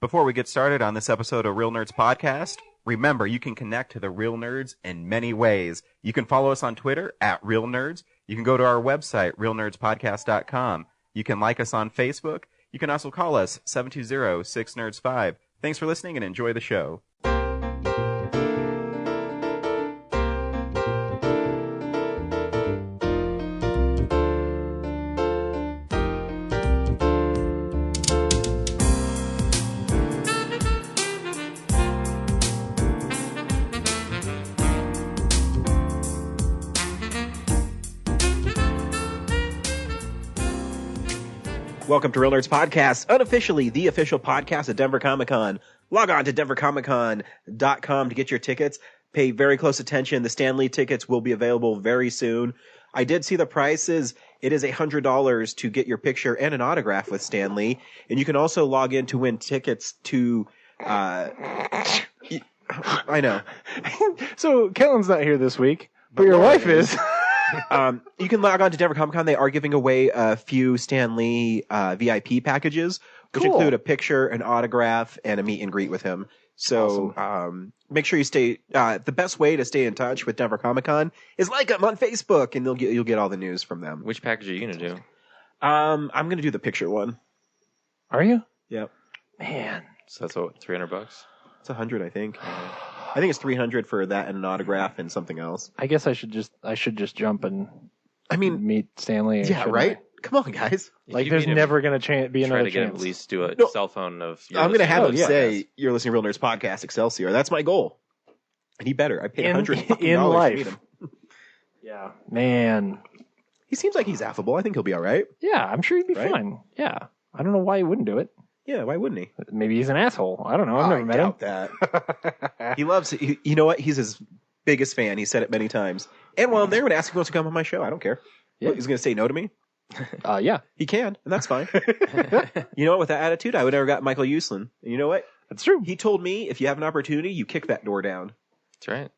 Before we get started on this episode of Real Nerds Podcast, remember you can connect to the Real Nerds in many ways. You can follow us on Twitter at Real Nerds. You can go to our website, realnerdspodcast.com. You can like us on Facebook. You can also call us 720-6nerds5. Thanks for listening and enjoy the show. Welcome to Real Nerds Podcast, unofficially the official podcast at Denver Comic Con. Log on to denvercomiccon.com to get your tickets. Pay very close attention. The Stan Lee tickets will be available very soon. I did see the prices. It is $100 to get your picture and an autograph with Stan Lee. And you can also log in to win tickets to, I know. So Kellen's not here this week, but your wife is. You can log on to Denver Comic Con. They are giving away a few Stan Lee VIP packages, which include a picture, an autograph, and a meet and greet with him. So awesome. Make sure you stay. The best way to stay in touch with Denver Comic Con is like them on Facebook, and you'll get all the news from them. Which package are you gonna do? I'm gonna do the picture one. Are you? Yep. Man. So that's what, $300? It's 100, I think. I think it's 300 for that and an autograph and something else. I guess I should just jump and meet Stanley. Yeah, right? Come on, guys. Like, there's never going to be another chance. Try to get at least do a cell phone of... I'm going to have him say, you're listening to Real Nerds Podcast, Excelsior. That's my goal. And he better. I paid $100 in life. to meet him. Yeah. Man. He seems like he's affable. I think he'll be all right. Yeah, I'm sure he'd be fine. Yeah. I don't know why he wouldn't do it. Yeah, why wouldn't he? Maybe he's an asshole. I don't know. I've never met him. That. He loves it. You know what? He's his biggest fan. He said it many times. And while I'm there, I'm going to ask him if he wants to come on my show. I don't care. Yeah. What, he's going to say no to me? Yeah. He can, and that's fine. You know what? With that attitude, I would never got Michael Uslan. And you know what? That's true. He told me, if you have an opportunity, you kick that door down. That's right.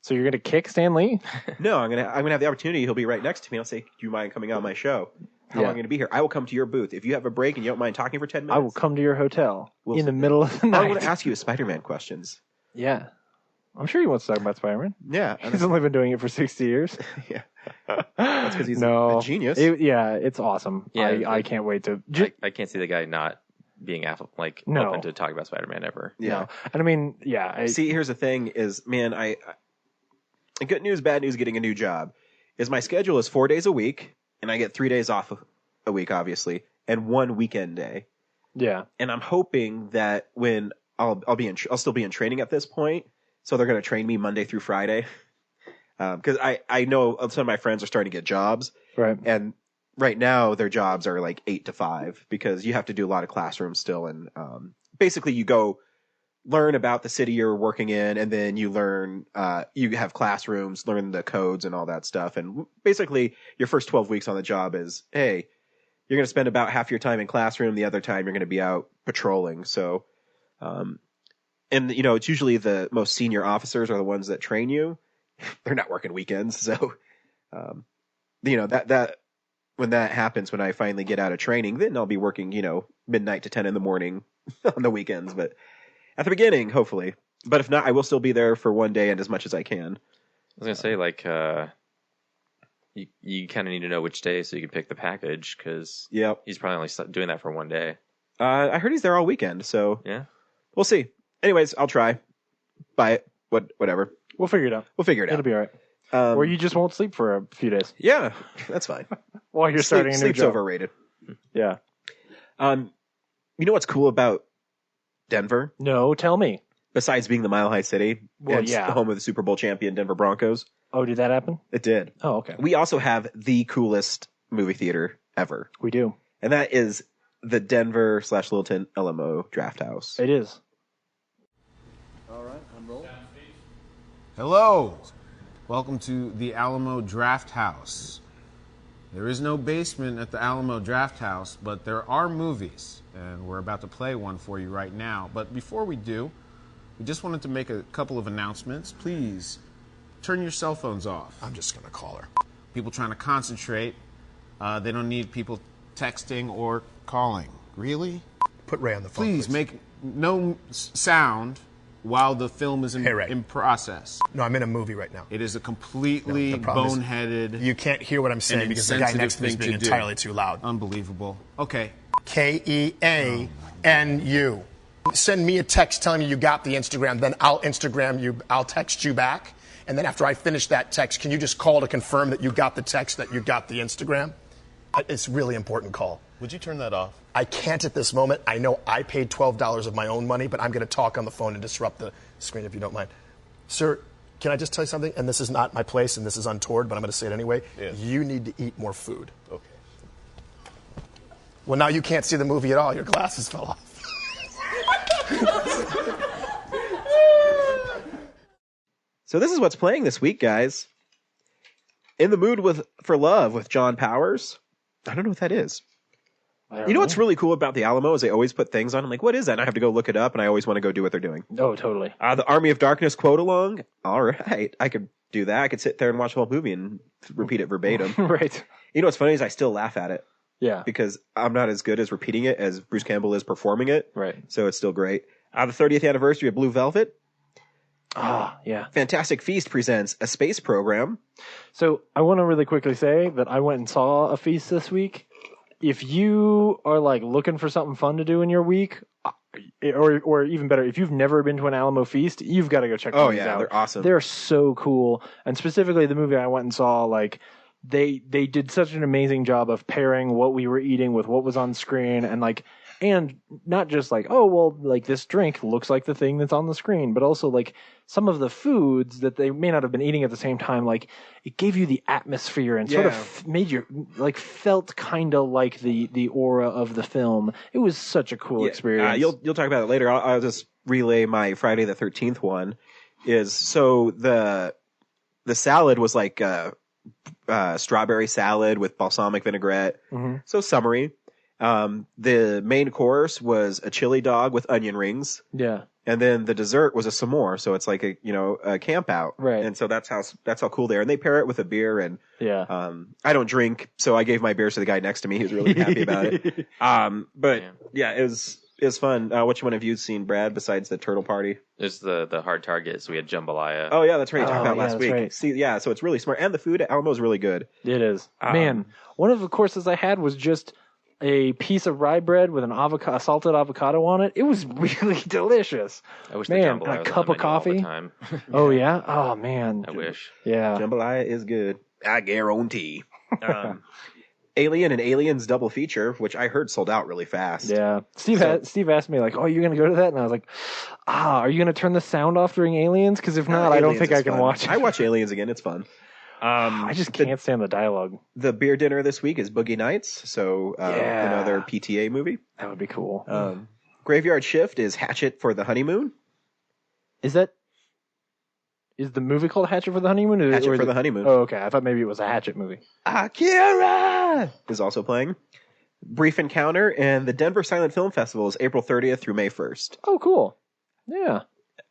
So you're going to kick Stan Lee? No, I'm gonna have the opportunity. He'll be right next to me. I'll say, do you mind coming on my show? How long am I going to be here? I will come to your booth. If you have a break and you don't mind talking for 10 minutes. I will come to your hotel in the middle of the night. I want to ask you Spider-Man questions. Yeah. I'm sure he wants to talk about Spider-Man. Yeah. He's only been doing it for 60 years. Yeah. That's because he's a genius. It's awesome. Yeah, I can't wait to... I can't see the guy not being open to talk about Spider-Man ever. Yeah. No. And I mean, yeah. See, here's the thing is, man, good news, bad news getting a new job is my schedule is 4 days a week, and I get 3 days off a week, obviously, and one weekend day. Yeah. And I'm hoping that when I'll still be in training at this point, so they're going to train me Monday through Friday. Because I know some of my friends are starting to get jobs. Right. And right now their jobs are like 8 to 5 because you have to do a lot of classrooms still. And basically you go learn about the city you're working in, and then you learn, you have classrooms, learn the codes and all that stuff. And basically your first 12 weeks on the job is, hey, you're going to spend about half your time in classroom. The other time you're going to be out patrolling. So, and you know, it's usually the most senior officers are the ones that train you. They're not working weekends. So, you know, that when that happens, when I finally get out of training, then I'll be working, you know, midnight to 10 in the morning on the weekends. But at the beginning, hopefully. But if not, I will still be there for one day and as much as I can. I was going to say, you kind of need to know which day so you can pick the package, because he's probably only doing that for one day. I heard he's there all weekend, so yeah, we'll see. Anyways, I'll try. Buy it. Whatever. We'll figure it out. It'll be all right. Or you just won't sleep for a few days. Yeah, that's fine. While you're starting a new sleep's job. Overrated. Yeah. You know what's cool about Denver? No, tell me. Besides being the Mile High City, it's the home of the Super Bowl champion Denver Broncos. Oh, did that happen? It did. Oh, okay. We also have the coolest movie theater ever. We do. And that is the Denver/Littleton Alamo Draft House. It is. All right, I'm rolling. Hello. Welcome to the Alamo Draft House. There is no basement at the Alamo Draft House, but there are movies, and we're about to play one for you right now. But before we do, we just wanted to make a couple of announcements. Please turn your cell phones off. I'm just going to call her. People trying to concentrate, they don't need people texting or calling. Really? Put Ray on the phone, Please make sound while the film is in process. No, I'm in a movie right now. It is a completely boneheaded. You can't hear what I'm saying because the guy next to me is being entirely too loud. Unbelievable. Okay. KEANU. Send me a text telling me you got the Instagram, then I'll Instagram you, I'll text you back. And then after I finish that text, can you just call to confirm that you got the text, that you got the Instagram? It's a really important call. Would you turn that off? I can't at this moment. I know I paid $12 of my own money, but I'm going to talk on the phone and disrupt the screen if you don't mind. Sir, can I just tell you something? And this is not my place and this is untoward, but I'm going to say it anyway. Yeah. You need to eat more food. Okay. Well, now you can't see the movie at all. Your glasses fell off. So this is what's playing this week, guys. In the Mood for Love with John Powers. I don't know what that is. You know what's really cool about the Alamo is they always put things on. I'm like, what is that? And I have to go look it up, and I always want to go do what they're doing. Oh, totally. The Army of Darkness quote along. All right, I could do that. I could sit there and watch the whole movie and repeat it verbatim. Right. You know what's funny is I still laugh at it. Yeah. Because I'm not as good as repeating it as Bruce Campbell is performing it. Right. So it's still great. The 30th anniversary of Blue Velvet. Yeah. Fantastic Feast presents A Space Program. So I want to really quickly say that I went and saw A Feast this week. If you are like looking for something fun to do in your week, or even better, if you've never been to an Alamo Feast, you've got to go check these out. Oh yeah, they're awesome. They're so cool. And specifically the movie I went and saw, like they did such an amazing job of pairing what we were eating with what was on screen, and not just like, oh, well, like this drink looks like the thing that's on the screen, but also like some of the foods that they may not have been eating at the same time, like it gave you the atmosphere and sort of made you like felt kind of like the aura of the film. It was such a cool experience. You'll talk about it later. I'll just relay my Friday the 13th one. So the salad was like strawberry salad with balsamic vinaigrette. Mm-hmm. So summery. The main course was a chili dog with onion rings. Yeah. And then the dessert was a s'more, so it's like a camp out. Right. And so that's how cool they are. And they pair it with a beer and I don't drink, so I gave my beers to the guy next to me. He was really happy about it. But it was fun. Which one have you seen, Brad, besides the Turtle Party? It's the hard target, so we had jambalaya. Oh yeah, that's right. You talked about last week. Right. See, so it's really smart. And the food at Alamo is really good. It is. Man, one of the courses I had was just a piece of rye bread with a salted avocado on it. It was really delicious. I wish man, the jambalaya and a was cup on of coffee. all the time. Oh yeah. Oh man. I wish. Yeah. Jambalaya is good. I guarantee. Alien and Aliens double feature, which I heard sold out really fast. Yeah. Steve asked me like, "Oh, you're going to go to that?" And I was like, are you going to turn the sound off during Aliens? Because if not, I don't think I can watch it. I watch Aliens again. It's fun. I just can't stand the dialogue. The beer dinner this week is Boogie Nights, so another PTA movie. That would be cool. Graveyard Shift is Hatchet for the Honeymoon. Is the movie called Hatchet for the Honeymoon? Hatchet for the Honeymoon. Oh, okay. I thought maybe it was a Hatchet movie. Akira is also playing. Brief Encounter and the Denver Silent Film Festival is April 30th through May 1st. Oh, cool. Yeah.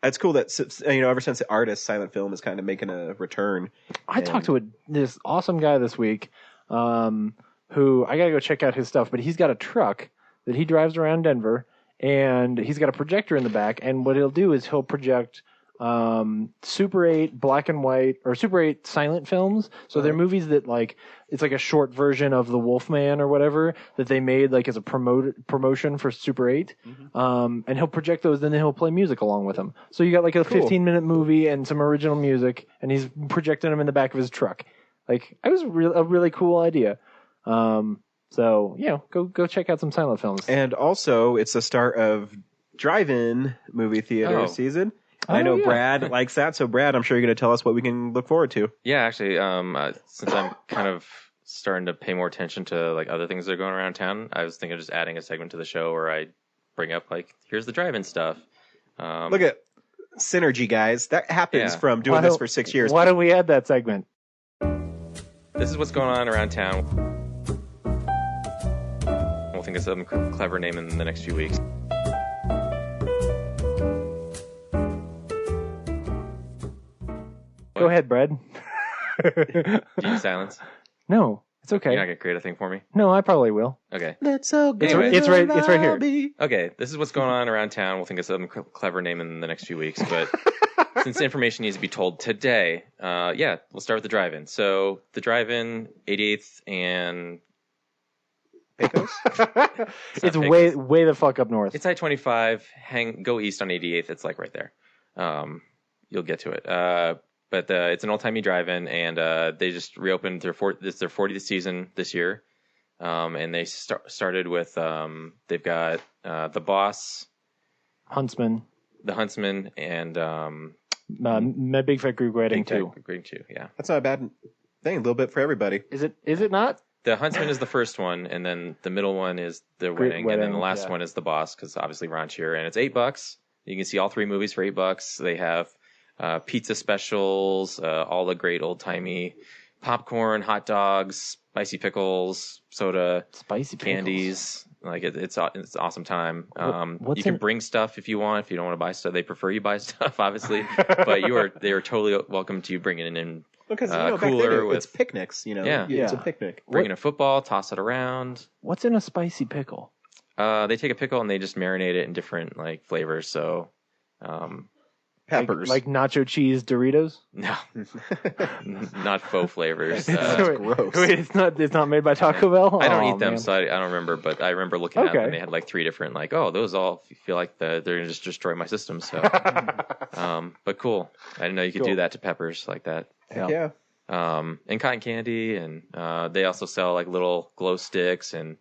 It's cool that, ever since the artist, silent film is kind of making a return. I talked to this awesome guy this week who I got to go check out his stuff, but he's got a truck that he drives around Denver, and he's got a projector in the back, and what he'll do is he'll project Super 8 black and white or Super 8 silent films. So they're movies that it's like a short version of The Wolfman or whatever that they made like as a promotion for Super 8. Mm-hmm. And he'll project those, and then he'll play music along with them. So you got like a 15-minute movie and some original music, and he's projecting them in the back of his truck. Like, it was a really cool idea. So go check out some silent films. And also, it's the start of drive-in movie theater season. I know Brad likes that. So, Brad, I'm sure you're going to tell us what we can look forward to. Yeah, actually, since I'm kind of starting to pay more attention to like other things that are going around town, I was thinking of just adding a segment to the show where I bring up like, here's the drive-in stuff. Look at synergy, guys. That happens from doing this for 6 years. Why don't we add that segment? This is what's going on around town. We'll think of some clever name in the next few weeks. Go ahead, Brad. Do you silence? No. It's okay. You're not gonna create a thing for me? No, I probably will. Okay. Let's all go. Anyway. It's right here. Okay, this is what's going on around town. We'll think of some clever name in the next few weeks, but since the information needs to be told today, we'll start with the drive-in. So the drive-in, 88th and Pecos? It's way the fuck up north. it's I-25. Go east on 88th. It's like right there. You'll get to it. But it's an old-timey drive-in, and they just reopened their 40th season this year. And they started with they've got the Boss, Huntsman, the Huntsman, and My Big Fat Greek Wedding too. Greek too, yeah. That's not a bad thing. A little bit for everybody. Is it not? The Huntsman is the first one, and then the middle one is the Wedding, and then the last one is the Boss, because obviously raunchier, and it's $8. You can see all 3 movies for $8. They have pizza specials, all the great old timey popcorn, hot dogs, spicy pickles, soda, Spicy candies. Like it's an awesome time. What's you can bring stuff if you want. If you don't want to buy stuff, they prefer you buy stuff, obviously. But they are totally welcome to bring it in. Because cooler back then it's with picnics. Yeah. It's a picnic. bring in a football, toss it around. What's in a spicy pickle? They take a pickle and they just marinate it in different like flavors. So, Peppers. Like nacho cheese Doritos? no, not faux flavors. gross. Wait, it's not made by Taco Bell? I don't Oh, eat them, man. so I don't remember. But I remember looking at them. Okay. And they had like 3 different, like, those all feel like they're gonna just destroy my system. So, but cool. I didn't know you could do that to peppers like that. Yeah. And cotton candy, and they also sell like little glow sticks and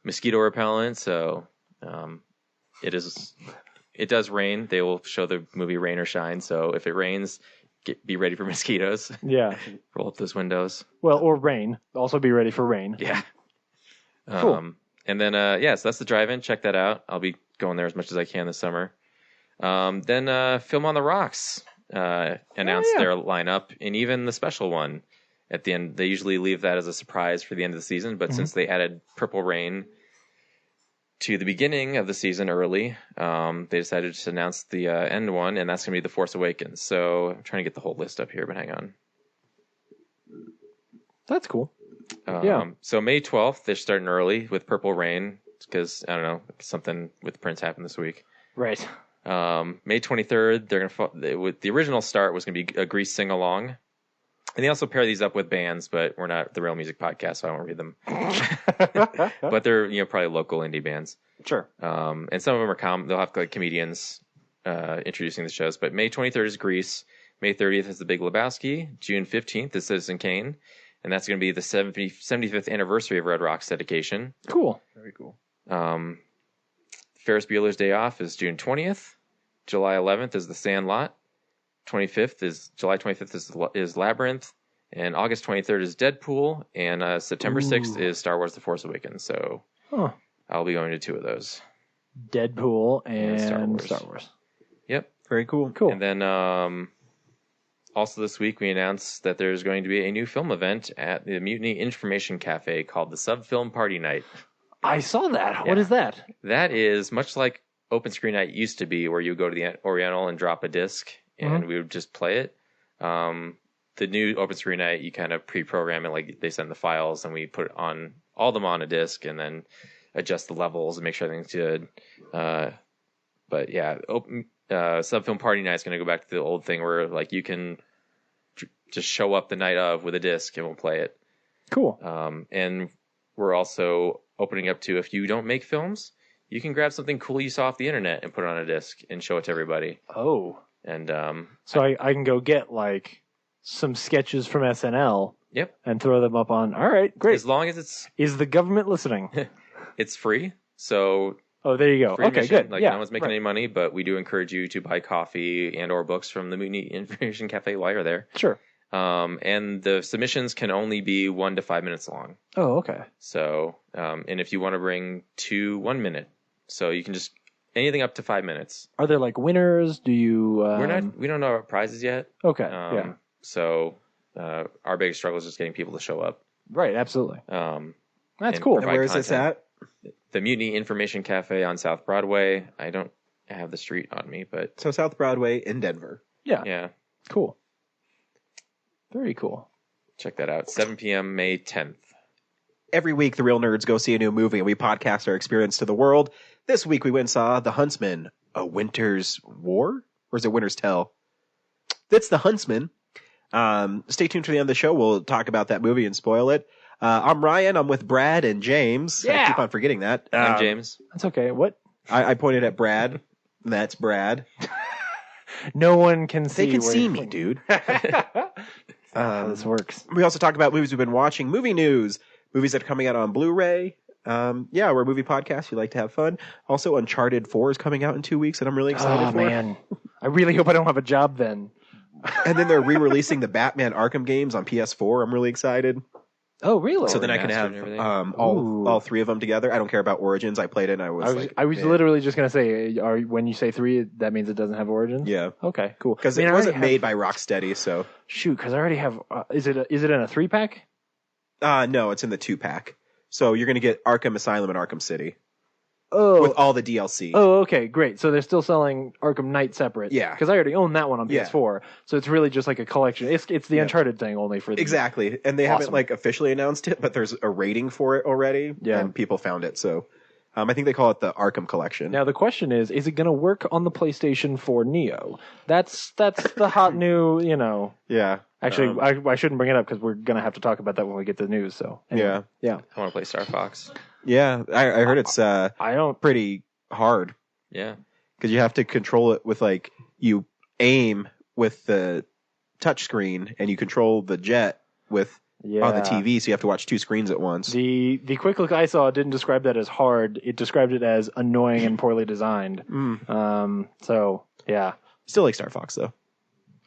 mosquito repellent. So, it does rain. They will show the movie Rain or Shine. So if it rains, be ready for mosquitoes. Yeah. Roll up those windows. Well, or rain. Also be ready for rain. Yeah. Cool. And then, so that's the drive-in. Check that out. I'll be going there as much as I can this summer. Then Film on the Rocks announced their lineup, and even the special one at the end. They usually leave that as a surprise for the end of the season, but since they added Purple Rain to the beginning of the season early, they decided to just announce the end one, and that's going to be The Force Awakens. So I'm trying to get the whole list up here, but hang on. That's cool. Yeah. So May 12th, they're starting early with Purple Rain, because, I don't know, something with Prince happened this week. Right. May 23rd, they're going to, the original start was going to be a Grease sing-along. And they also pair these up with bands, but we're not the Real Music Podcast, so I won't read them. But they're, probably local indie bands. Sure. And some of them are they'll have like comedians introducing the shows. But May 23rd is Grease. May 30th is The Big Lebowski. June 15th is Citizen Kane. And that's going to be the 75th anniversary of Red Rock's dedication. Cool. Very cool. Ferris Bueller's Day Off is June 20th. July 11th is The Sandlot. July 25th is Labyrinth, and August 23rd is Deadpool, and September 6th is Star Wars: The Force Awakens. So I'll be going to 2 of those. Deadpool and Star Star Wars. Yep. Very cool. Cool. And then also this week we announced that there's going to be a new film event at the Mutiny Information Cafe called the Sub Film Party Night. I saw that. Yeah. What is that? That is much like Open Screen Night used to be, where you go to the Oriental and drop a disc, and we would just play it. The new Open Screen Night, you kind of pre-program it, like they send the files, and we put all them on a disc, and then adjust the levels and make sure everything's good. But yeah, Sub Film Party Night is going to go back to the old thing where like you can just show up the night of with a disc and we'll play it. Cool. And we're also opening up to, if you don't make films, you can grab something cool you saw off the internet and put it on a disc and show it to everybody. Oh. And so I can go get like some sketches from SNL. Yep. And throw them up on. All right, great. As long as is the government listening? It's free. So oh, there you go. free Okay, admission. good. Like yeah, no one's making any money, but we do encourage you to buy coffee and or books from the Mutiny Information Cafe while you're there. Sure. And the submissions can only be 1 to 5 minutes long. Oh, okay. So, and if you want to bring 2 1 minute, so you can just anything up to 5 minutes. Are there like winners? Do you? We don't know our prizes yet. Okay. Yeah. So our biggest struggle is just getting people to show up. Right. Absolutely. That's and cool. And where is this at? The Mutiny Information Cafe on South Broadway. I don't have the street on me, but So South Broadway in Denver. yeah, Cool. Very cool. check that out. 7 p.m. May 10th. Every week, the real nerds go see a new movie and we podcast our experience to the world. This week, we went and saw The Huntsman, A Winter's War? Or is it Winter's Tale? That's The Huntsman. Stay tuned to the end of the show. We'll talk about that movie and spoil it. I'm Ryan. I'm with Brad and James. Yeah. I keep on forgetting that. I'm James. That's okay. What? I pointed at Brad. That's Brad. No one can see. They can where see you're me, pointing. dude. How this works. We also talk about movies we've been watching, movie news, movies that are coming out on Blu-ray. Yeah, we're a movie podcast. We like to have fun. Also, Uncharted 4 is coming out in 2 weeks, and I'm really excited Oh, for it. man. I really hope I don't have a job then. And then they're re-releasing the Batman Arkham games on PS4. I'm really excited. Oh, really? So then I can remastered have and everything. all three of them together. I don't care about Origins. I played it and I was I was yeah. literally just going to say, when you say 3, that means it doesn't have Origins? Yeah. Okay, cool. Because I mean, it I wasn't already made by Rocksteady, so. Shoot, because I already have... is it in a 3-pack? No, it's in the 2-pack. So you're going to get Arkham Asylum and Arkham City Oh. with all the DLC. Oh, okay, great. So they're still selling Arkham Knight separate. Yeah. Because I already own that one on Yeah. PS4. So it's really just like a collection. It's the Yeah. Uncharted thing only for the... Exactly. And they haven't Awesome. officially announced it, but there's a rating for it already. Yeah. And people found it. So I think they call it the Arkham Collection. Now the question is it going to work on the PlayStation 4 Neo? That's the hot new, Yeah. Actually, I shouldn't bring it up because we're going to have to talk about that when we get to the news. So anyway. Yeah. I want to play Star Fox. Yeah. I heard it's I don't... pretty hard Yeah. because you have to control it with you aim with the touchscreen and you control the jet with Yeah. on the TV. So you have to watch 2 screens at once. The quick look I saw didn't describe that as hard. It described it as annoying and poorly designed. So yeah, Still like Star Fox though.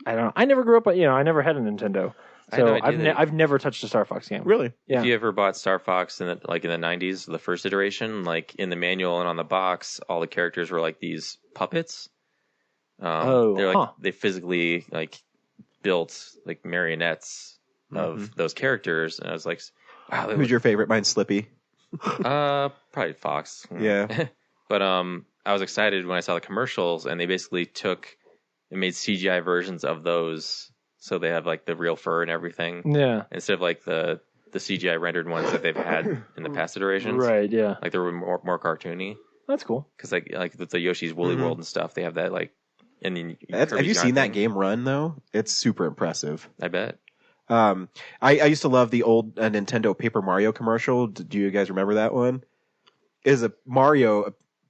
I don't know. I never grew up, I never had a Nintendo, I had no so idea that- I've never touched a Star Fox game. Really? Yeah. If you ever bought Star Fox in the 90s, the first iteration, in the manual and on the box, all the characters were like these puppets. They're they physically built marionettes of those characters, and I was like, wow, Who's your favorite? Mine's Slippy. probably Fox. Yeah. But I was excited when I saw the commercials, and they basically made CGI versions of those, so they have the real fur and everything, Yeah. instead of the CGI rendered ones that they've had in the past iterations. Right. Yeah. They were more cartoony, That's cool. because with the Yoshi's Woolly World and stuff, they have that and then Have you Kirby's seen Yarn that thing. game run though? It's super impressive. I bet. I used to love the old Nintendo Paper Mario commercial. Do you guys remember that one? It is a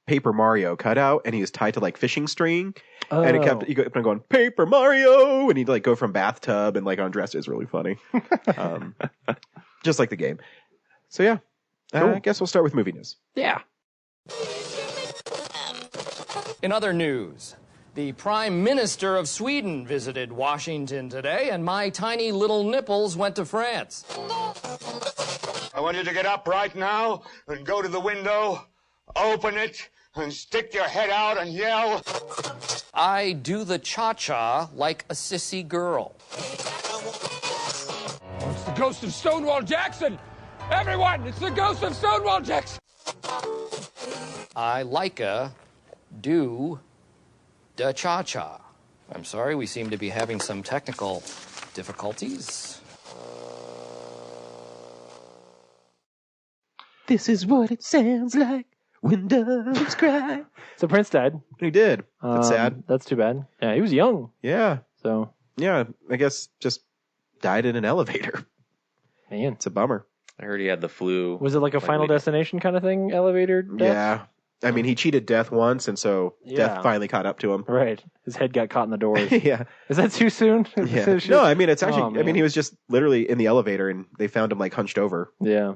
Paper Mario cutout, and he was tied to fishing string, and it kept going Paper Mario, and he'd go from bathtub and undress. It was really funny, just like the game. So yeah, Cool. I guess we'll start with movie news. Yeah. In other news, the Prime Minister of Sweden visited Washington today, and my tiny little nipples went to France. I want you to get up right now and go to the window, open it, and stick your head out and yell. I do the cha-cha like a sissy girl. It's the ghost of Stonewall Jackson! Everyone, it's the ghost of Stonewall Jackson! I do the cha-cha. I'm sorry, we seem to be having some technical difficulties. This is what it sounds like when doves cry. So Prince died. He did. That's sad. That's too bad. Yeah, he was young. Yeah, So yeah. I guess just died in an elevator. man, It's a bummer. I heard he had the flu. was it like a Final Destination kind of thing? Elevator death? Yeah. I mean, he cheated death once, and so Yeah. death finally caught up to him. Right. His head got caught in the doors. Yeah. Is that too soon? Yeah. No, I mean, it's actually, Oh, I mean, man. he was just literally in the elevator, and they found him hunched over. Yeah.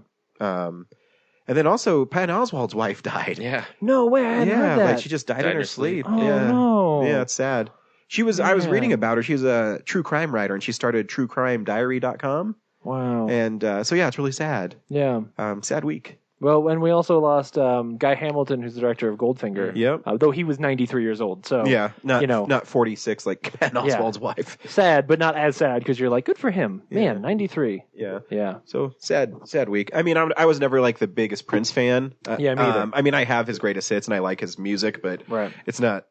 And then also, Patton Oswalt's wife died. Yeah. No way. I hadn't heard that. she just died in her sleep. Oh, yeah. no. Yeah, it's sad. She was, I was Man. reading about her. She was a true crime writer, and she started truecrimediary.com. Wow. And so, yeah, it's really sad. Yeah. Sad week. Well, and we also lost Guy Hamilton, who's the director of Goldfinger. Yep. Though he was 93 years old. So Yeah, not, you know, not 46 like Patton Yeah. Oswalt's wife. sad, but not as sad because you're like, good for him. Yeah. Man, 93. Yeah. Yeah. So sad week. I mean, I was never the biggest Prince fan. Yeah, me either. I mean, I have his greatest hits and I like his music, but Right. it's not,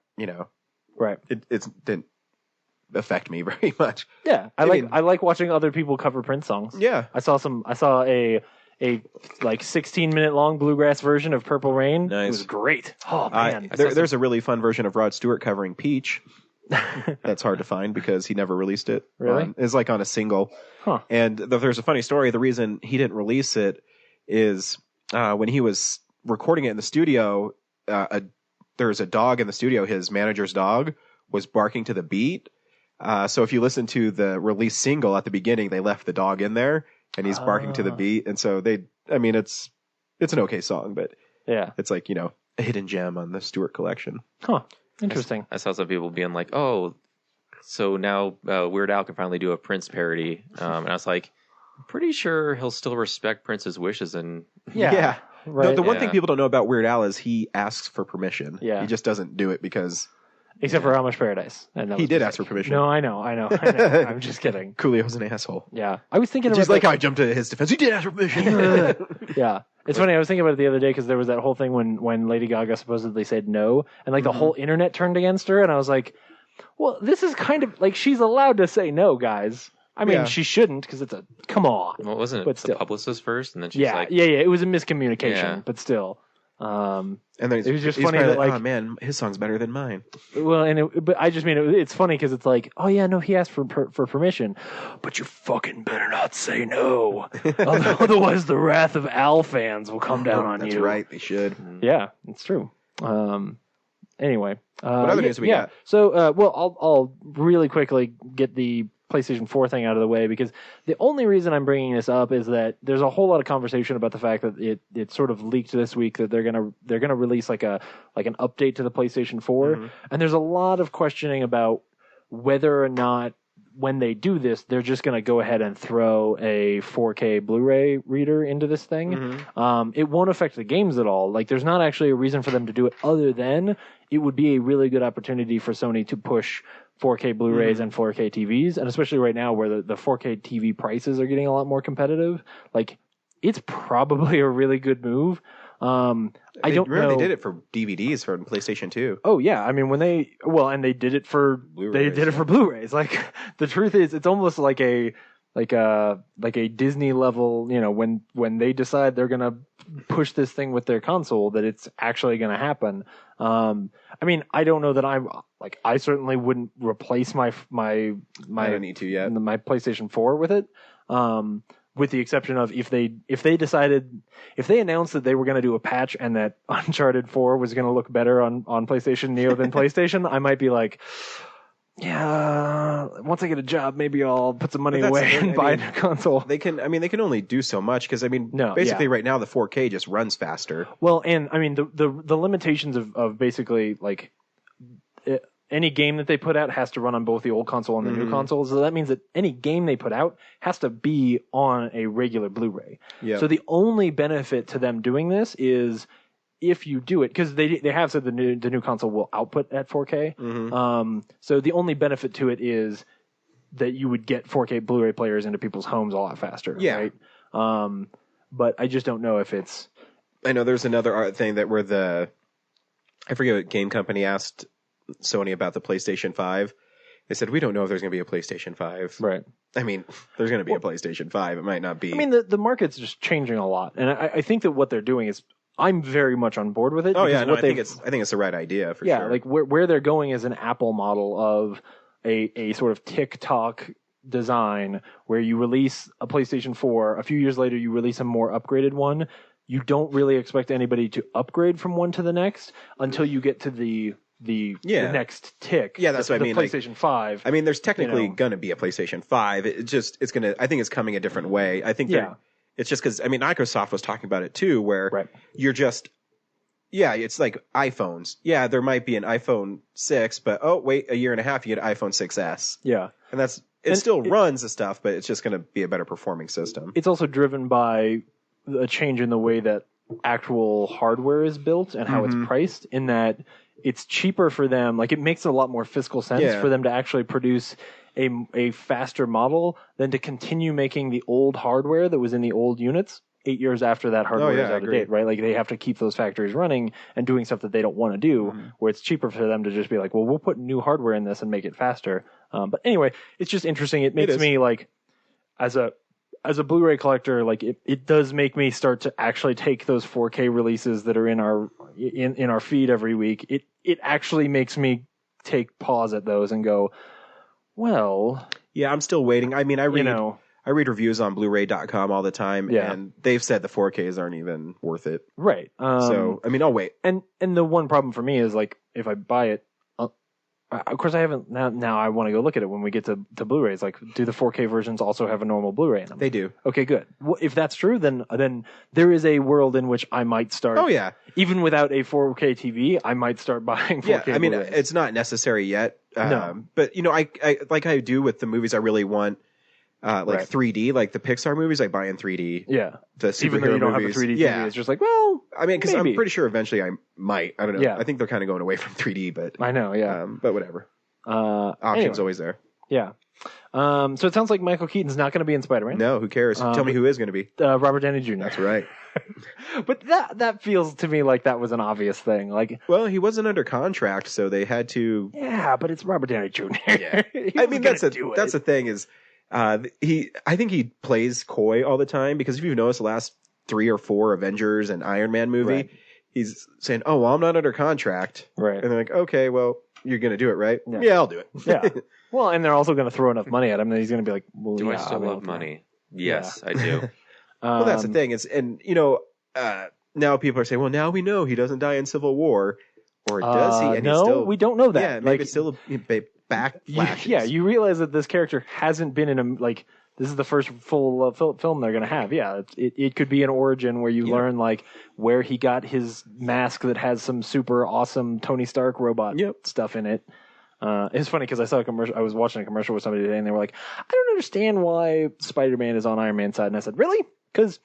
Right. it didn't affect me very much. Yeah. I mean- I like watching other people cover Prince songs. Yeah. I saw a a like 16-minute long bluegrass version of Purple Rain. Nice. It was great. Oh man, there's a really fun version of Rod Stewart covering Peach. That's hard to find because he never released it. Really? It's like on a single. Huh. And there's a funny story. The reason he didn't release it is when he was recording it in the studio, there's a dog in the studio. His manager's dog was barking to the beat. So if you listen to the release single at the beginning, they left the dog in there and he's barking to the beat. And so it's an okay song, but yeah, it's like, a hidden gem on the Stewart collection. Huh. Interesting. I saw some people being like, "Oh, so now Weird Al can finally do a Prince parody," and I was like, "I'm pretty sure he'll still respect Prince's wishes." And Yeah. Right. The one thing people don't know about Weird Al is he asks for permission. Yeah. He just doesn't do it because Except for Amish Paradise. And he did ask for permission. No, I know. I'm just kidding. Coolio's an asshole. Yeah. I was thinking about just like how I jumped to his defense. He did ask for permission. Yeah. It's funny. I was thinking about it the other day because there was that whole thing when Lady Gaga supposedly said no, and like the whole internet turned against her, and I was like, well, this is kind of like she's allowed to say no, guys. I mean, she shouldn't because it's come on. Well, wasn't it the publicist first, and then she's like, yeah. It was a miscommunication, Yeah. but still. And then it was just he's funny probably that like, oh man, his song's better than mine. Well, but I just mean it's funny because it's like, oh yeah, no, he asked for permission, but you fucking better not say no, otherwise the wrath of Al fans will come down on That's you. That's right, they should. Yeah, it's true. Anyway, what other news we got? So, I'll really quickly get the PlayStation 4 thing out of the way because the only reason I'm bringing this up is that there's a whole lot of conversation about the fact that it sort of leaked this week that they're gonna release like an update to the PlayStation 4, and there's a lot of questioning about whether or not when they do this they're just gonna go ahead and throw a 4K Blu-ray reader into this thing. It won't affect the games at all. Like there's not actually a reason for them to do it other than it would be a really good opportunity for Sony to push 4K Blu-rays and 4K TVs, and especially right now where the 4K TV prices are getting a lot more competitive. Like, it's probably a really good move. I don't know. They did it for DVDs for PlayStation 2. Oh yeah, I mean and they did it for Blu-rays. They did it for Blu-rays. Like the truth is, it's almost like a Disney level. When they decide they're gonna push this thing with their console, that it's actually gonna happen. I mean, I don't know that I certainly wouldn't replace my I don't need to yet. my PlayStation 4 with it. With the exception of if they announced that they were going to do a patch and that Uncharted 4 was going to look better on PlayStation Neo than PlayStation, I might be like, yeah, once I get a job, maybe I'll put some money away and buy a new console. They can only do so much because basically right now the 4K just runs faster. Well, and I mean the limitations of basically like any game that they put out has to run on both the old console and the new console. So that means that any game they put out has to be on a regular Blu-ray. Yeah. So the only benefit to them doing this is if you do it, because they have said the new console will output at 4K. So the only benefit to it is that you would get 4K Blu-ray players into people's homes a lot faster. Yeah. Right? But I just don't know if it's. I know there's another thing that where I forget what game company asked Sony about the PlayStation 5. They said, we don't know if there's going to be a PlayStation 5. Right. I mean, there's going to be a PlayStation 5. It might not be. I mean, the market's just changing a lot. And I think that what they're doing is, I'm very much on board with it. Oh, yeah. No, I think it's the right idea for sure. Yeah, like where they're going is an Apple model of a sort of TikTok design where you release a PlayStation 4. A few years later, you release a more upgraded one. You don't really expect anybody to upgrade from one to the next until you get to the next tick. Yeah, that's what I mean. PlayStation 5. I mean, there's technically going to be a PlayStation 5. I think it's coming a different way. I think it's just because, I mean, Microsoft was talking about it too, where you're just, it's like iPhones. Yeah, there might be an iPhone 6, but oh, wait, a year and a half, you get an iPhone 6S. Yeah. And it still runs the stuff, but it's just going to be a better performing system. It's also driven by a change in the way that actual hardware is built and how it's priced, in that it's cheaper for them. Like, it makes a lot more fiscal sense for them to actually produce a faster model than to continue making the old hardware that was in the old units 8 years after that hardware is out of date, right? Like, they have to keep those factories running and doing stuff that they don't want to do, where it's cheaper for them to just be like, well, we'll put new hardware in this and make it faster. But anyway, it's just interesting. It makes me like, as a as a Blu-ray collector, like it does make me start to actually take those 4K releases that are in our feed every week. It actually makes me take pause at those and go, well, yeah, I'm still waiting. I mean, I read reviews on Blu-ray.com all the time, and they've said the 4Ks aren't even worth it. Right. So, I mean, I'll wait. And the one problem for me is, like, if I buy it, of course I haven't, now I want to go look at it when we get to Blu-rays. Like, do the 4K versions also have a normal Blu-ray in them? They do. Okay, good. Well, if that's true, then there is a world in which I might start. Oh, yeah. Even without a 4K TV, I might start buying 4K Yeah, I mean, Blu-rays. it's not necessary yet. No. But, you know, I like I do with the movies I really want, like 3D, like the Pixar movies I buy in 3D. Yeah. The superhero Even though you don't movies. have a 3D yeah. TV, it's just like, well, I mean, because I'm maybe. pretty sure eventually I might. I don't know. Yeah. I think they're kind of going away from 3D, but I know, yeah. but whatever. Options anyway. always there. Yeah. So it sounds like Michael Keaton's not going to be in Spider-Man. No, who cares? Tell me who is going to be. Robert Downey Jr. That's right. But that feels to me like that was an obvious thing. Like, well, he wasn't under contract, so they had to. Yeah, but it's Robert Downey Jr. Yeah. I mean, that's the thing is, I think he plays coy all the time, because if you've noticed the last 3 or 4 Avengers and Iron Man movie, Right. he's saying, "Oh, well, I'm not under contract," Right. and they're like, "Okay, well, you're going to do it, right? Yeah, I'll do it." Yeah. Well, and they're also going to throw enough money at him that he's going to be like, well, Do yeah, I still mean, love money? Yes, I do. Well, that's the thing. And you know, now people are saying, "Well, now we know he doesn't die in Civil War," or does he? And no, he's still, we don't know that. Yeah, maybe Like, it's still backflashes. Yeah, you realize that this character hasn't been in a, like, this is the first full film they're going to have. Yeah, it could be an origin where you learn, like, where he got his mask that has some super awesome Tony Stark robot stuff in it. It's funny because I saw a commercial. I was watching a commercial with somebody today, and they were like, "I don't understand why Spider-Man is on Iron Man's side." And I said, "Really? Because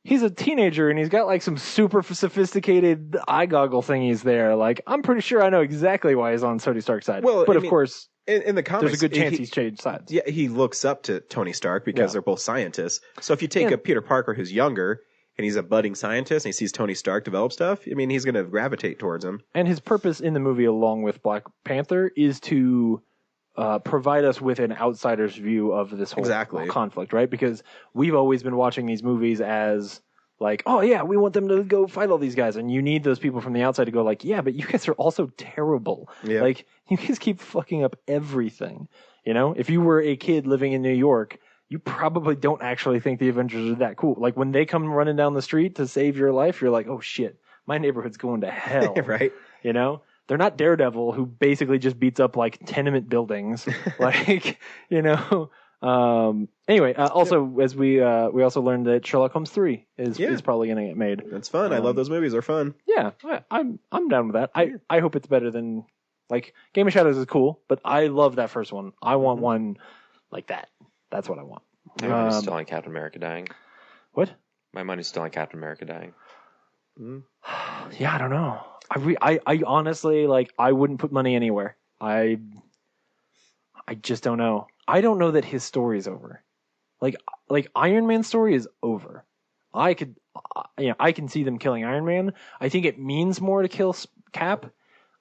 he's a teenager and he's got like some super sophisticated eye goggle thingies there. Like, I'm pretty sure I know exactly why he's on Tony Stark's side." Well, but I of mean, course, in the comics, there's a good chance he's changed sides. Yeah, he looks up to Tony Stark because they're both scientists. So if you take a Peter Parker who's younger and he's a budding scientist and he sees Tony Stark develop stuff, I mean, he's going to gravitate towards him. And his purpose in the movie, along with Black Panther, is to provide us with an outsider's view of this whole conflict, right? Because we've always been watching these movies as like, oh yeah, we want them to go fight all these guys, and you need those people from the outside to go like, yeah, but you guys are also terrible. Yeah. Like, you guys keep fucking up everything. You know, if you were a kid living in New York, you probably don't actually think the Avengers are that cool. Like, when they come running down the street to save your life, you're like, oh shit, my neighborhood's going to hell. Right? You know? They're not Daredevil, who basically just beats up like tenement buildings. Like, you know. Anyway, also as we also learned that Sherlock Holmes 3 is probably going to get made. That's fun. I love those movies. They're fun. Yeah, I'm down with that. I hope it's better than, like, Game of Shadows is cool, but I love that first one. I want one like that. That's what I want. My money's still on Captain America dying. What? My money's still on Captain America dying. Yeah, I don't know. I honestly, like, I wouldn't put money anywhere. I just don't know. I don't know that his story is over. Like Iron Man's story is over. I can see them killing Iron Man. I think it means more to kill Cap.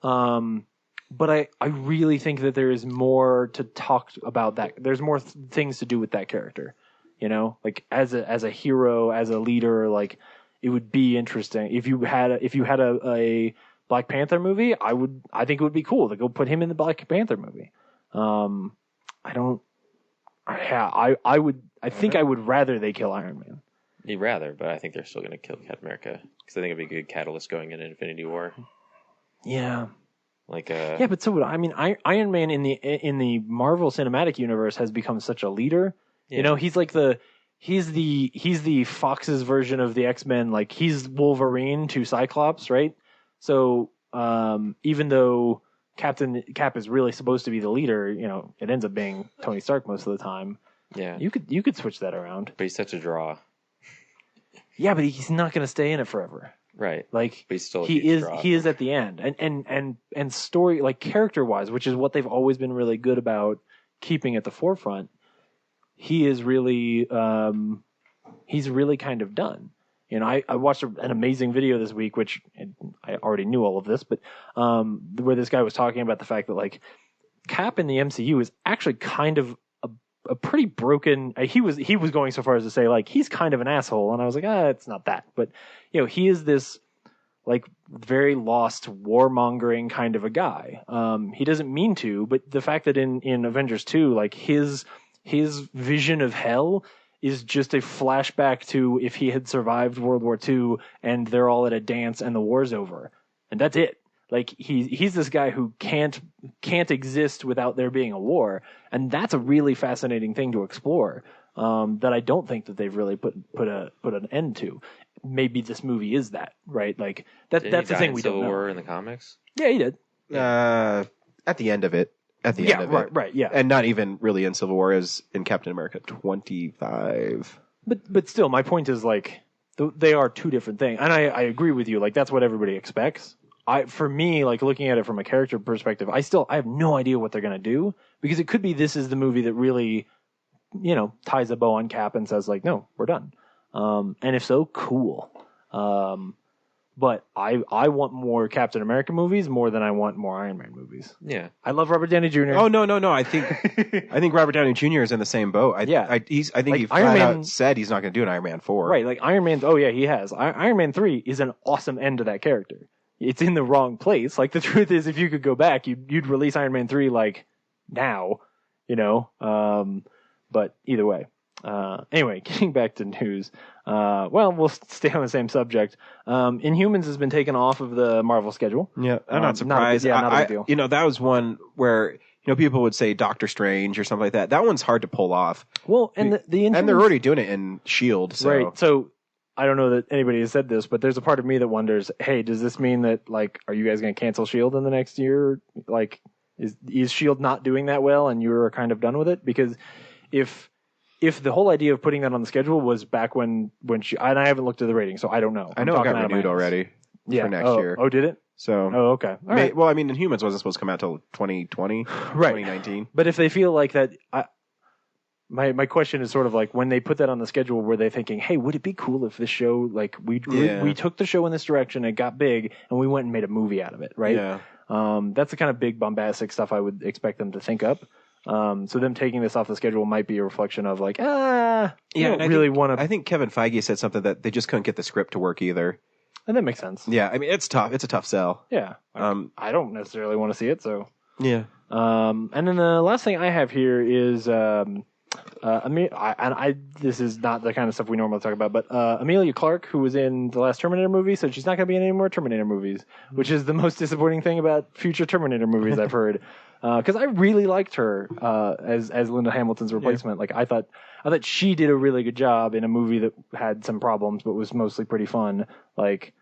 But I really think that there is more to talk about that. There's more things to do with that character, you know, like as a hero, as a leader. Like, it would be interesting if you had a Black Panther movie. I think it would be cool to go put him in the Black Panther movie. I would rather they kill Iron Man. You'd rather, but I think they're still going to kill Captain America because I think it'd be a good catalyst going into Infinity War. Yeah. Like yeah, but so would I. mean, Iron Man in the Marvel Cinematic Universe has become such a leader. Yeah. You know, he's like he's the Fox's version of the X-Men. Like, he's Wolverine to Cyclops, right? So even though Cap is really supposed to be the leader, you know, it ends up being Tony Stark most of the time. Yeah, you could switch that around. But he's such a draw. Yeah, but he's not going to stay in it forever. Right. Like, but he's still he is at the end. And story, like, character wise, which is what they've always been really good about keeping at the forefront, he is really he's really kind of done. You know, I watched an amazing video this week, which I already knew all of this, but where this guy was talking about the fact that, like, Cap in the MCU is actually kind of a pretty broken. He was going so far as to say like he's kind of an asshole, and I was like, it's not that, but he is this like very lost warmongering kind of a guy. He doesn't mean to, but the fact that in Avengers 2, like his vision of hell is just a flashback to if he had survived World War II and they're all at a dance and the war's over, and that's it. Like he's this guy who can't exist without there being a war, and that's a really fascinating thing to explore. That I don't think that they've really put an end to. Maybe this movie is that, right? Like that's the thing we don't know. Civil War in the comics? Yeah, he did. At the end of it. At the end of it. Right, yeah. And not even really in Civil War, as in Captain America 25. But still, my point is like they are two different things, and I agree with you. Like that's what everybody expects. For me, like looking at it from a character perspective, I have no idea what they're gonna do, because it could be this is the movie that really, ties a bow on Cap and says like, no, we're done. And if so, cool. But I want more Captain America movies more than I want more Iron Man movies. Yeah. I love Robert Downey Jr. Oh no! I think Robert Downey Jr. is in the same boat. I think he flat out said he's not going to do an Iron Man 4. Right, like Iron Man. Oh yeah, he has. Iron Man 3 is an awesome end to that character. It's in the wrong place. Like the truth is, if you could go back, you'd release Iron Man 3 like now, But either way. Anyway, getting back to news. We'll stay on the same subject. Inhumans has been taken off of the Marvel schedule. Yeah, I'm not surprised. Not a big deal. That was one where people would say Doctor Strange or something like that. That one's hard to pull off. Well, and the Inhumans, and they're already doing it in Shield. So. Right. So I don't know that anybody has said this, but there's a part of me that wonders, hey, does this mean that like, are you guys going to cancel Shield in the next year? Like, is Shield not doing that well, and you're kind of done with it? Because if the whole idea of putting that on the schedule was back when she, and I haven't looked at the rating, so I don't know. I know it got renewed already for next year. Oh, did it? So. Oh, okay. All right. Well, I mean, Inhumans wasn't supposed to come out till 2020, right. 2019. But if they feel like that, my question is sort of like when they put that on the schedule, were they thinking, hey, would it be cool if this show, like we took the show in this direction, it got big, and we went and made a movie out of it, right? Yeah. That's the kind of big bombastic stuff I would expect them to think up. So them taking this off the schedule might be a reflection of like, I think Kevin Feige said something that they just couldn't get the script to work either. And that makes sense. Yeah, I mean, it's tough. It's a tough sell. Yeah. I don't necessarily want to see it, so. Yeah. And then the last thing I have here is, this is not the kind of stuff we normally talk about, but Emilia Clarke, who was in the last Terminator movie, said she's not going to be in any more Terminator movies, which is the most disappointing thing about future Terminator movies I've heard. Because I really liked her as Linda Hamilton's replacement. Yeah. Like I thought she did a really good job in a movie that had some problems, but was mostly pretty fun. Like,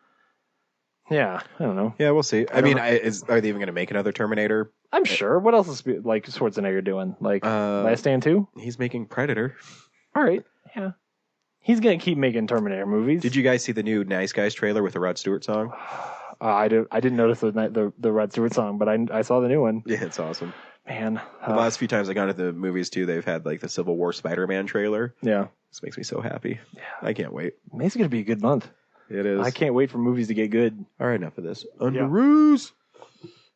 yeah, I don't know. Yeah, we'll see. I mean, are they even going to make another Terminator? I'm sure. What else is like Schwarzenegger doing? Like Last Stand 2? He's making Predator. All right. Yeah. He's going to keep making Terminator movies. Did you guys see the new Nice Guys trailer with the Rod Stewart song? I didn't notice the Rod Stewart song, but I saw the new one. Yeah, it's awesome. Man. The last few times I gone to the movies too, they've had like the Civil War Spider-Man trailer. Yeah. This makes me so happy. Yeah. I can't wait. It's going to be a good month. It is. I can't wait for movies to get good. All right, enough of this. Underoos.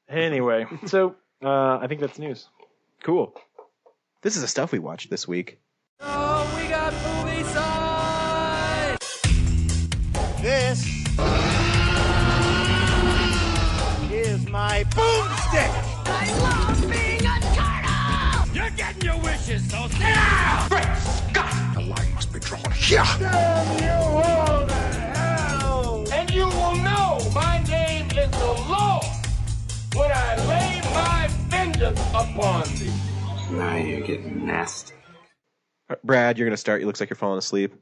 Anyway, so I think that's news. Cool. This is the stuff we watched this week. Oh, we got movie side! This is my boomstick! I love being a turtle! You're getting your wishes, so sit down! Great Scott! The line must be drawn here. Damn you all to hell! And you will know my name is the Lord when I lay my vengeance upon thee. Now you're getting nasty. Brad, you're going to start. It looks like you're falling asleep.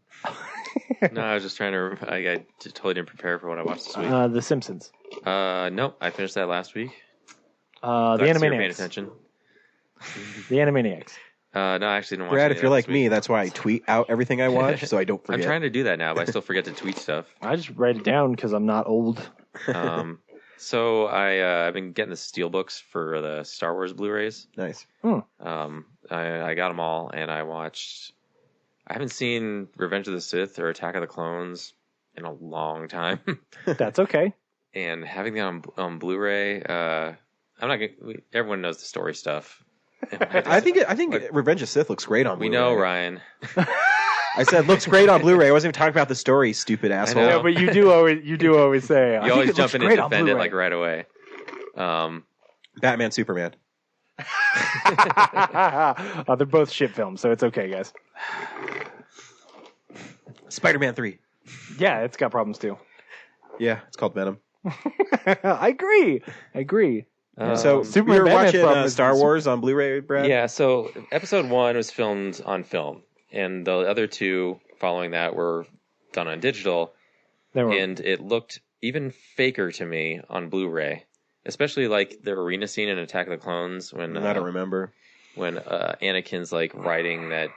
No, I was just trying to. I totally didn't prepare for what I watched this week. The Simpsons. Nope, I finished that last week. The Animaniacs. Paying attention. The Animaniacs. No, I actually didn't watch. Brad, if you're like me, that's why I tweet out everything I watch, so I don't forget. I'm trying to do that now, but I still forget to tweet stuff. I just write it down because I'm not old. So I've been getting the steelbooks for the Star Wars Blu-rays. Nice. I got them all, and I watched. I haven't seen Revenge of the Sith or Attack of the Clones in a long time. That's okay. And having that on Blu-ray, I'm not gonna. Everyone knows the story stuff. I think Revenge of the Sith looks great on We Blu-ray. know, Ryan. I said looks great on Blu-ray. I wasn't even talking about the story, stupid asshole. Yeah, but you do always say. You always jump in and defend it like right away. Batman, Superman. They're both shit films, so it's okay, guys. Spider-Man 3. Yeah, it's got problems too. Yeah, it's called Venom. I agree. So Superman you were Batman's watching problem is Star Wars on Blu-ray, Brad? Yeah, so episode 1 was filmed on film, and the other 2 following that were done on digital, and it looked even faker to me on Blu-ray, especially like the arena scene in Attack of the Clones when I don't remember when Anakin's like riding that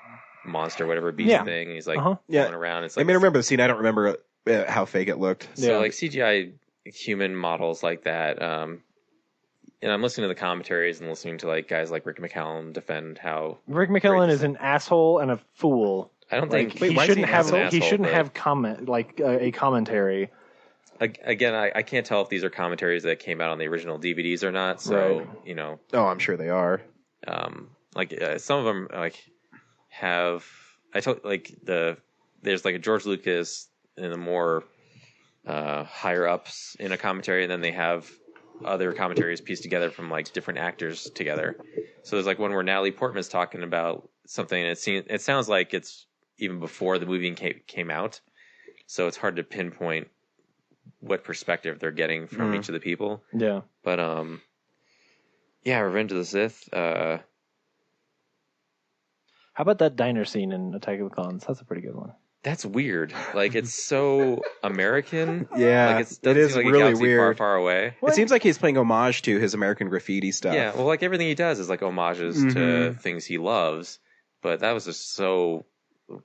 monster, whatever beast thing, and he's like going around. It's like, I mean, I remember the scene. I don't remember how fake it looked. So like CGI human models like that. And I'm listening to the commentaries and listening to like guys like Rick McCallum defend how Rick McCallum is an asshole and a fool. I don't think he shouldn't have a commentary. Again, I can't tell if these are commentaries that came out on the original DVDs or not. So you know, I'm sure they are. Some of them have there's like a George Lucas and the more higher ups in a commentary, and then they have other commentaries pieced together from like different actors together. So there's like one where Natalie Portman's talking about something, and it sounds like it's even before the movie came out. So it's hard to pinpoint what perspective they're getting from each of the people. Yeah. But Revenge of the Sith. How about that diner scene in Attack of the Clones? That's a pretty good one. That's weird. Like, it's so American. Yeah, like it is like really weird. Far away. It seems like he's playing homage to his American Graffiti stuff. Yeah, well, like everything he does is like homages to things he loves. But that was just so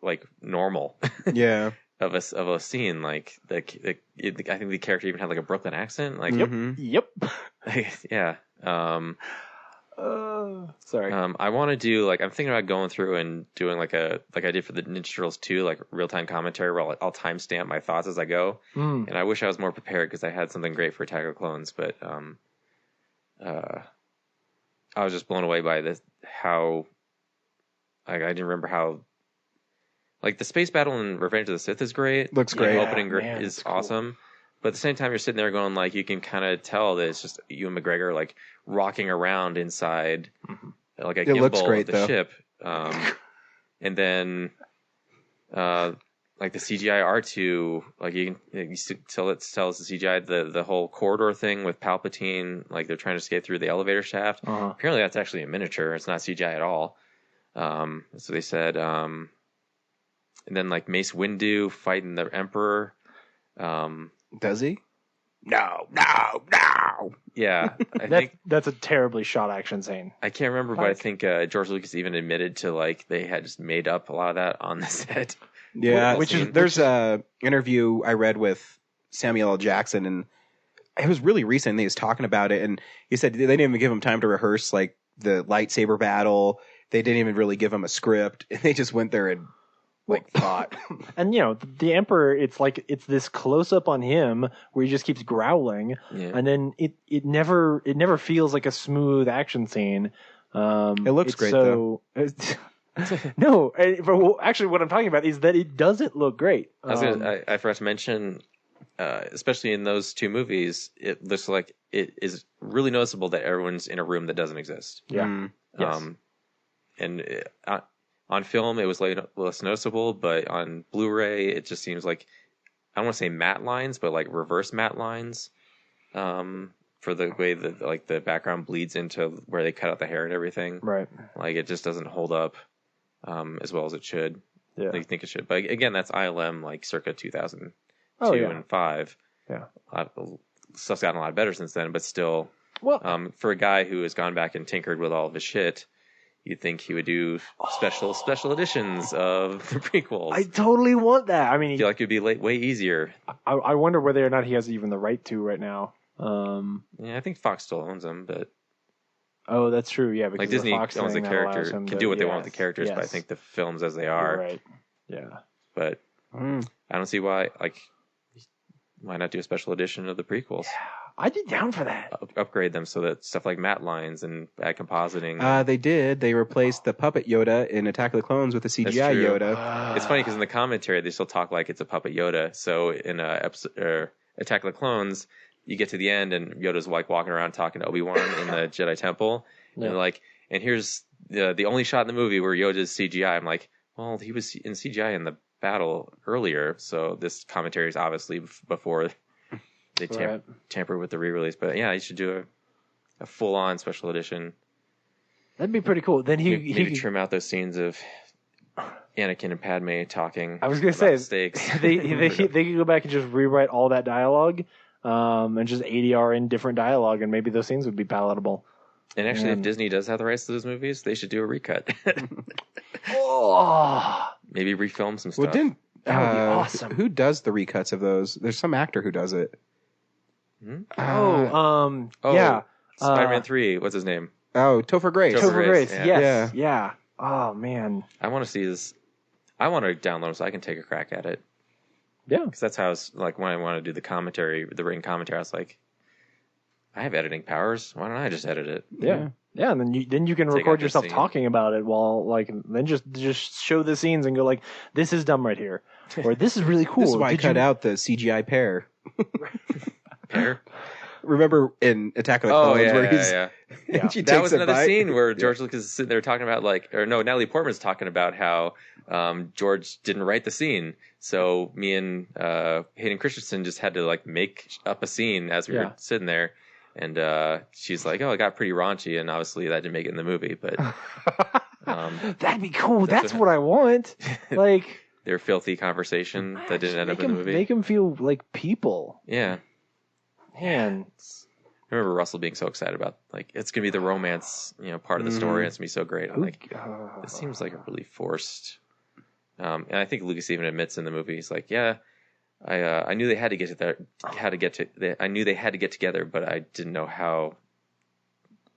like normal. Yeah. of a scene. Like I think the character even had like a Brooklyn accent. Like yep. Yeah. Sorry. I want to do like I'm thinking about going through and doing like I did for the Ninja Turtles 2, like real time commentary where I'll timestamp my thoughts as I go. And I wish I was more prepared because I had something great for Attack of the Clones, but I was just blown away by how I didn't remember how like the space battle in Revenge of the Sith is great. Looks great. The opening is awesome. But at the same time, you're sitting there going, like, you can kind of tell that it's just Ewan McGregor, like, rocking around inside, like, a gimbal of the ship. And then, like, the CGI R2, like, you tell it's the CGI, the whole corridor thing with Palpatine, like, they're trying to escape through the elevator shaft. Apparently, that's actually a miniature. It's not CGI at all. So they said, and then, like, Mace Windu fighting the Emperor. Does he? No. Yeah, I think that's a terribly shot action scene. I can't remember, but I think George Lucas even admitted to like they had just made up a lot of that on the set. Yeah, there's a interview I read with Samuel L. Jackson, and it was really recent. And he was talking about it, and he said they didn't even give him time to rehearse like the lightsaber battle. They didn't even really give him a script, and they just went there and thought. And the Emperor, it's this close up on him where he just keeps growling, and then it never feels like a smooth action scene. It looks great though. No, but actually, what I'm talking about is that it doesn't look great. I forgot to mention, especially in those two movies, it looks like it is really noticeable that everyone's in a room that doesn't exist. Yeah. And on film, it was less noticeable, but on Blu-ray, it just seems like, I don't want to say matte lines, but like reverse matte lines, for the way that like the background bleeds into where they cut out the hair and everything. Right. Like it just doesn't hold up, as well as it should. Yeah. Like, you think it should. But again, that's ILM like circa 2002 and 5. Yeah. Stuff's gotten a lot better since then, but still, well, for a guy who has gone back and tinkered with all of his shit, you'd think he would do special editions of the prequels. I totally want that. I mean, I feel like it'd be way easier. I wonder whether or not he has even the right to right now. Yeah, I think Fox still owns them, but oh, that's true. Yeah, because like Disney Fox owns the character, can do what they want with the characters, but I think the films as they are, right? Yeah, but I don't see why. Like, why not do a special edition of the prequels? I'd be down for that. upgrade them so that stuff like matte lines and add compositing. They did. They replaced the puppet Yoda in Attack of the Clones with a CGI true. Yoda. It's funny because in the commentary they still talk like it's a puppet Yoda. So in Attack of the Clones, you get to the end and Yoda's like walking around talking to Obi-Wan in the Jedi Temple, and like, and here's the only shot in the movie where Yoda's CGI. I'm like, well, he was in CGI in the battle earlier, so this commentary is obviously before they tamper with the re-release. But yeah, you should do a full-on special edition. That'd be pretty cool. Then maybe trim out those scenes of Anakin and Padme talking. I was gonna say stakes. they could go back and just rewrite all that dialogue, and just ADR in different dialogue, and maybe those scenes would be palatable. And actually, if Disney does have the rights to those movies, they should do a recut. Maybe refilm some stuff. Well, didn't that would be awesome. Who does the recuts of those? There's some actor who does it. Yeah. Spider-Man 3. What's his name? Oh, Topher Grace. Topher Grace. Yeah. Yeah. Oh man. I want to see this. I want to download them so I can take a crack at it. Yeah. Because that's how it's like when I want to do the commentary, the written commentary. I was like, I have editing powers. Why don't I just edit it? Yeah. Yeah, and then you can record yourself talking about it while then just show the scenes and go like, this is dumb right here, or this is really cool. This is why I cut out the CGI pear. Pear? Remember in Attack of the Clones where he's yeah. she That was takes a another bite? scene where George Lucas is sitting there talking about Natalie Portman's talking about how George didn't write the scene, so me and Hayden Christensen just had to like make up a scene as we were sitting there. And she's like, "Oh, it got pretty raunchy," and obviously that didn't make it in the movie. But that'd be cool. That's what I want. Like their filthy conversation that didn't end up in the movie. Make them feel like people. Yeah, man. I remember Russell being so excited about like it's gonna be the romance, part of the story. And it's gonna be so great. I'm like, this seems like a really forced. And I think Lucas even admits in the movie, he's like, "Yeah, I knew they had to get to there. I knew they had to get together, but I didn't know how.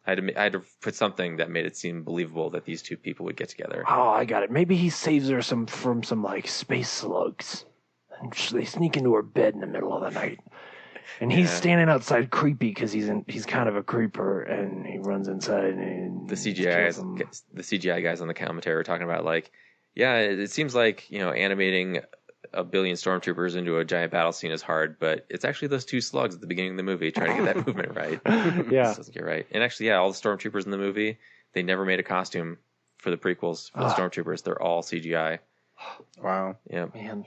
I had to put something that made it seem believable that these two people would get together." Oh, I got it. Maybe he saves her from some like space slugs, and they sneak into her bed in the middle of the night, and he's standing outside creepy because he's kind of a creeper, and he runs inside and the CGI guys on the commentary were talking about like, yeah, it seems like animating a billion stormtroopers into a giant battle scene is hard, but it's actually those two slugs at the beginning of the movie trying to get that movement right. Yeah. This doesn't get right. And actually, all the stormtroopers in the movie, they never made a costume for the prequels for the stormtroopers. They're all CGI. Wow. Yeah. Man.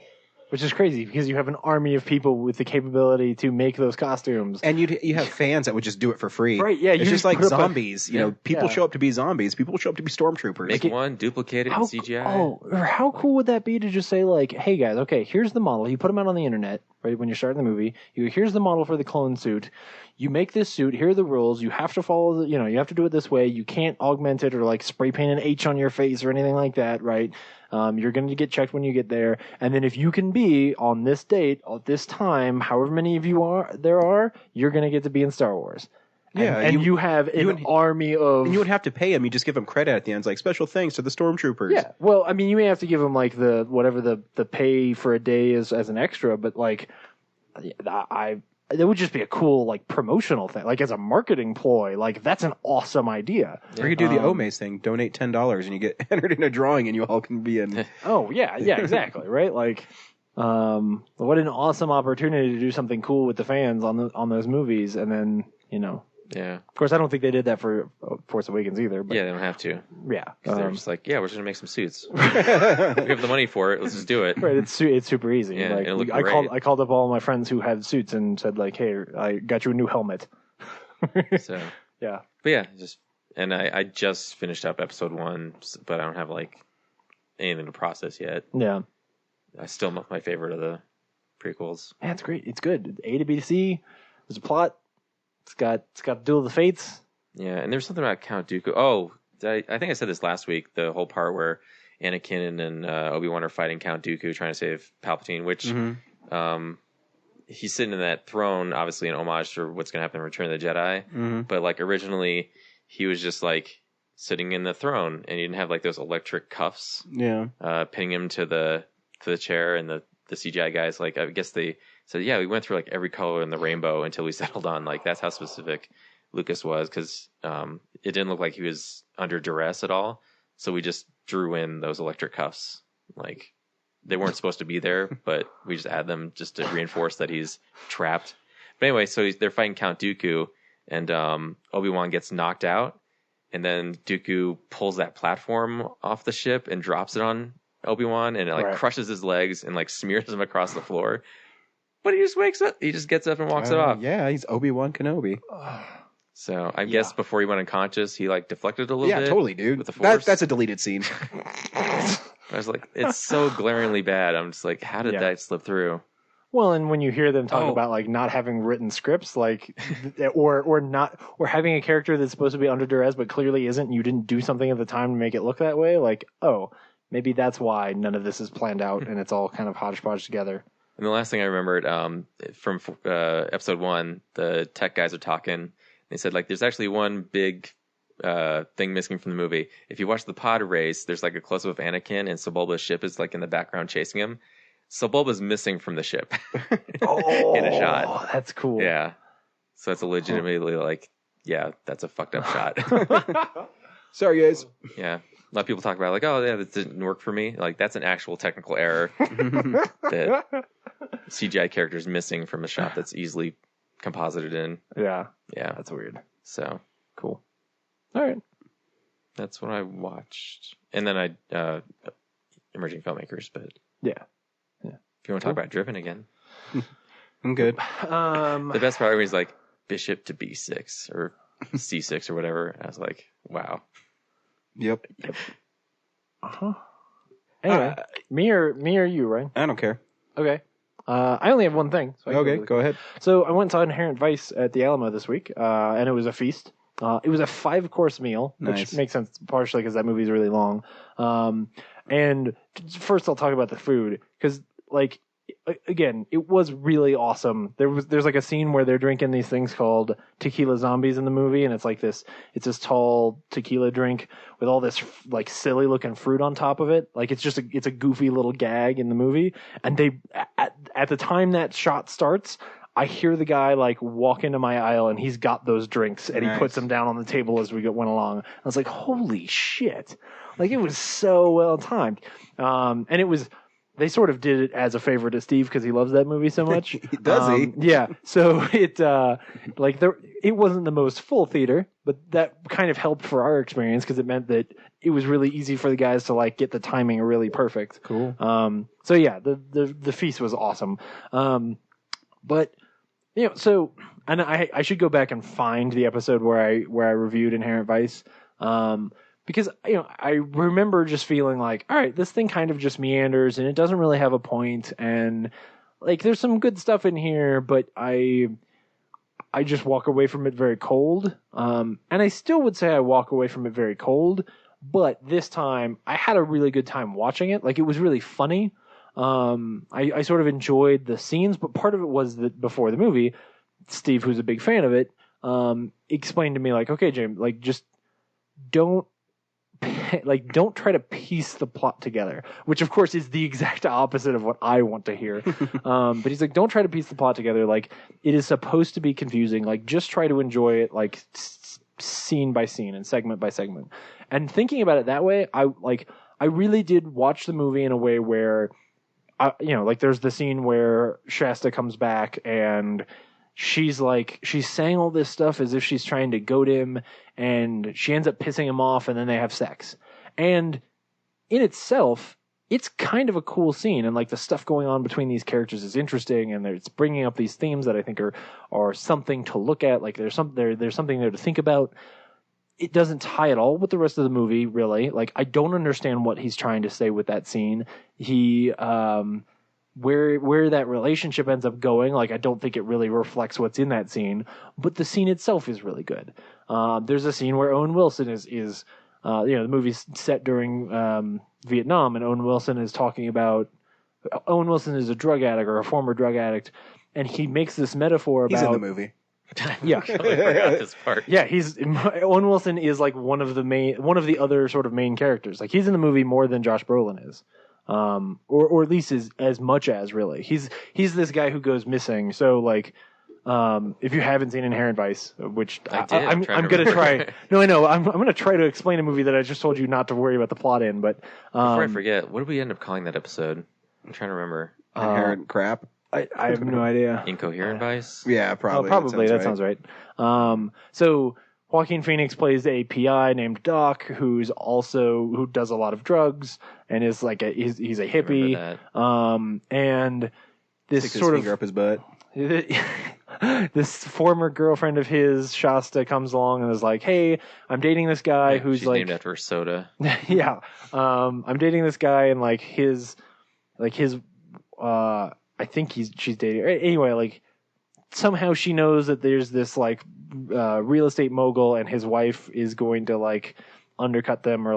Which is crazy because you have an army of people with the capability to make those costumes. And you have fans that would just do it for free. Right, yeah. It's just like zombies. People Yeah. show up to be zombies. People show up to be stormtroopers. Make one, duplicate it in CGI. Or how cool would that be to just say like, hey guys, okay, here's the model. You put them out on the internet, right? When you're starting the movie, here's the model for the clone suit. You make this suit. Here are the rules. You have to follow you have to do it this way. You can't augment it or like spray paint an H on your face or anything like that, right? You're going to get checked when you get there. And then if you can be on this date, at this time, however many of you there are, you're going to get to be in Star Wars. Yeah, and you have an army of... And you wouldn't have to pay them. You just give them credit at the end. It's like, special thanks to the stormtroopers. Yeah, well, I mean, you may have to give them like the pay for a day as an extra, but like, it would just be a cool like promotional thing, like as a marketing ploy. Like that's an awesome idea. Or you do the Omaze thing, donate $10 and you get entered in a drawing, and you all can be in. Oh yeah, exactly, right? Like, what an awesome opportunity to do something cool with the fans on those movies, and then Yeah. Of course, I don't think they did that for Force Awakens either. But yeah, they don't have to. Yeah, because they're just like, yeah, we're just gonna make some suits. We have the money for it. Let's just do it. Right, it's super easy. Yeah, like, it'll look I great. called up all my friends who had suits and said like, hey, I got you a new helmet. So yeah, but yeah, I just finished up episode 1, but I don't have like anything to process yet. Yeah, I still my favorite of the prequels. Yeah, it's great. It's good. A to B to C. There's a plot. It's got Duel of the Fates. Yeah, and there's something about Count Dooku. Oh, I think I said this last week. The whole part where Anakin and Obi-Wan are fighting Count Dooku, trying to save Palpatine. Which he's sitting in that throne, obviously an homage to what's going to happen in Return of the Jedi. Mm-hmm. But like originally, he was just like sitting in the throne, and he didn't have like those electric cuffs. Yeah, pinning him to the chair, and the CGI guys, like I guess they So yeah, we went through like every color in the rainbow until we settled on like that's how specific Lucas was, because it didn't look like he was under duress at all. So we just drew in those electric cuffs. Like they weren't supposed to be there, but we just add them just to reinforce that he's trapped. But anyway, so they're fighting Count Dooku, and Obi-Wan gets knocked out, and then Dooku pulls that platform off the ship and drops it on Obi-Wan, and it like crushes his legs and like smears him across the floor. But he just wakes up. He just gets up and walks it off. Yeah, he's Obi-Wan Kenobi. So I guess before he went unconscious, he like deflected a little bit. Yeah, totally, dude. With the Force. That's a deleted scene. I was like, it's so glaringly bad. I'm just like, how did that slip through? Well, and when you hear them talk about like not having written scripts, like, or having a character that's supposed to be under duress but clearly isn't, and you didn't do something at the time to make it look that way, like, oh, maybe that's why none of this is planned out and it's all kind of hodgepodge together. And the last thing I remembered from episode 1, the tech guys are talking. They said like, there's actually one big thing missing from the movie. If you watch the pod race, there's like a close up of Anakin, and Sebulba's ship is like in the background chasing him. Sebulba's missing from the ship in a shot. That's cool. Yeah. So it's a legitimately like, yeah, that's a fucked up shot. Sorry, guys. Yeah. A lot of people talk about like, oh, yeah, that didn't work for me. Like, that's an actual technical error that CGI character's missing from a shot that's easily composited in. Yeah. Yeah. That's weird. So, cool. All right. That's what I watched. And then I, emerging filmmakers, but. Yeah. If you want to talk about Driven again. I'm good. The best part was like Bishop to B6 or C6 or whatever. I was like, wow. Yep. Uh-huh. Anyway, me or you, Ryan? I don't care. Okay. I only have one thing. So okay, go ahead. So I went and saw Inherent Vice at the Alamo this week, and it was a feast. It was a 5-course meal, which makes sense partially because that movie is really long. And first I'll talk about the food, because like, again, it was really awesome. There's like a scene where they're drinking these things called tequila zombies in the movie, and it's this tall tequila drink with all this like silly looking fruit on top of it. Like it's a goofy little gag in the movie. And they at the time that shot starts, I hear the guy like walk into my aisle and he's got those drinks and he puts them down on the table as we went along. I was like, holy shit. Like it was so well timed. And it was, they sort of did it as a favor to Steve because he loves that movie so much. Does he? Yeah. So it wasn't the most full theater, but that kind of helped for our experience because it meant that it was really easy for the guys to like get the timing really perfect. Cool. So yeah, the feast was awesome. But so, and I should go back and find the episode where I reviewed Inherent Vice. Because, I remember just feeling like, all right, this thing kind of just meanders and it doesn't really have a point. And like, there's some good stuff in here, but I just walk away from it very cold. And I still would say I walk away from it very cold, but this time I had a really good time watching it. Like it was really funny. I sort of enjoyed the scenes, but part of it was that before the movie, Steve, who's a big fan of it, explained to me like, okay, James, like just don't try to piece the plot together, which of course is the exact opposite of what I want to hear. But he's like, don't try to piece the plot together. Like it is supposed to be confusing. Like just try to enjoy it like scene by scene and segment by segment. And thinking about it that way, I really did watch the movie in a way where, like there's the scene where Shasta comes back and she's saying all this stuff as if she's trying to goad him, and she ends up pissing him off, and then they have sex. And in itself, it's kind of a cool scene, and like the stuff going on between these characters is interesting, and it's bringing up these themes that I think are something to look at. Like there's something there to think about. It doesn't tie at all with the rest of the movie, really. Like I don't understand what he's trying to say with that scene. He where that relationship ends up going, like I don't think it really reflects what's in that scene, but the scene itself is really good. There's a scene where Owen Wilson is the movie's set during Vietnam, and Owen Wilson is a drug addict or a former drug addict, and he makes this metaphor about... He's in the movie. Yeah. I forgot this part. Yeah, Owen Wilson is like one of the other sort of main characters. Like he's in the movie more than Josh Brolin is. or at least as much as really. He's this guy who goes missing. So like, if you haven't seen Inherent Vice, which I'm gonna try. No, I know. I'm gonna try to explain a movie that I just told you not to worry about the plot in. But before I forget, what did we end up calling that episode? I'm trying to remember. Inherent crap. I have no idea. Incoherent Vice? Yeah, probably. Probably. That sounds right. So Joaquin Phoenix plays a PI named Doc who does a lot of drugs and is like he's a hippie. And this Stick sort his finger up his butt. This former girlfriend of his, Shasta, comes along and is like, "Hey, I'm dating this guy who's she's like named after a soda." Yeah, I'm dating this guy and his I think she's dating. Anyway, like somehow she knows that there's this like real estate mogul and his wife is going to like undercut them or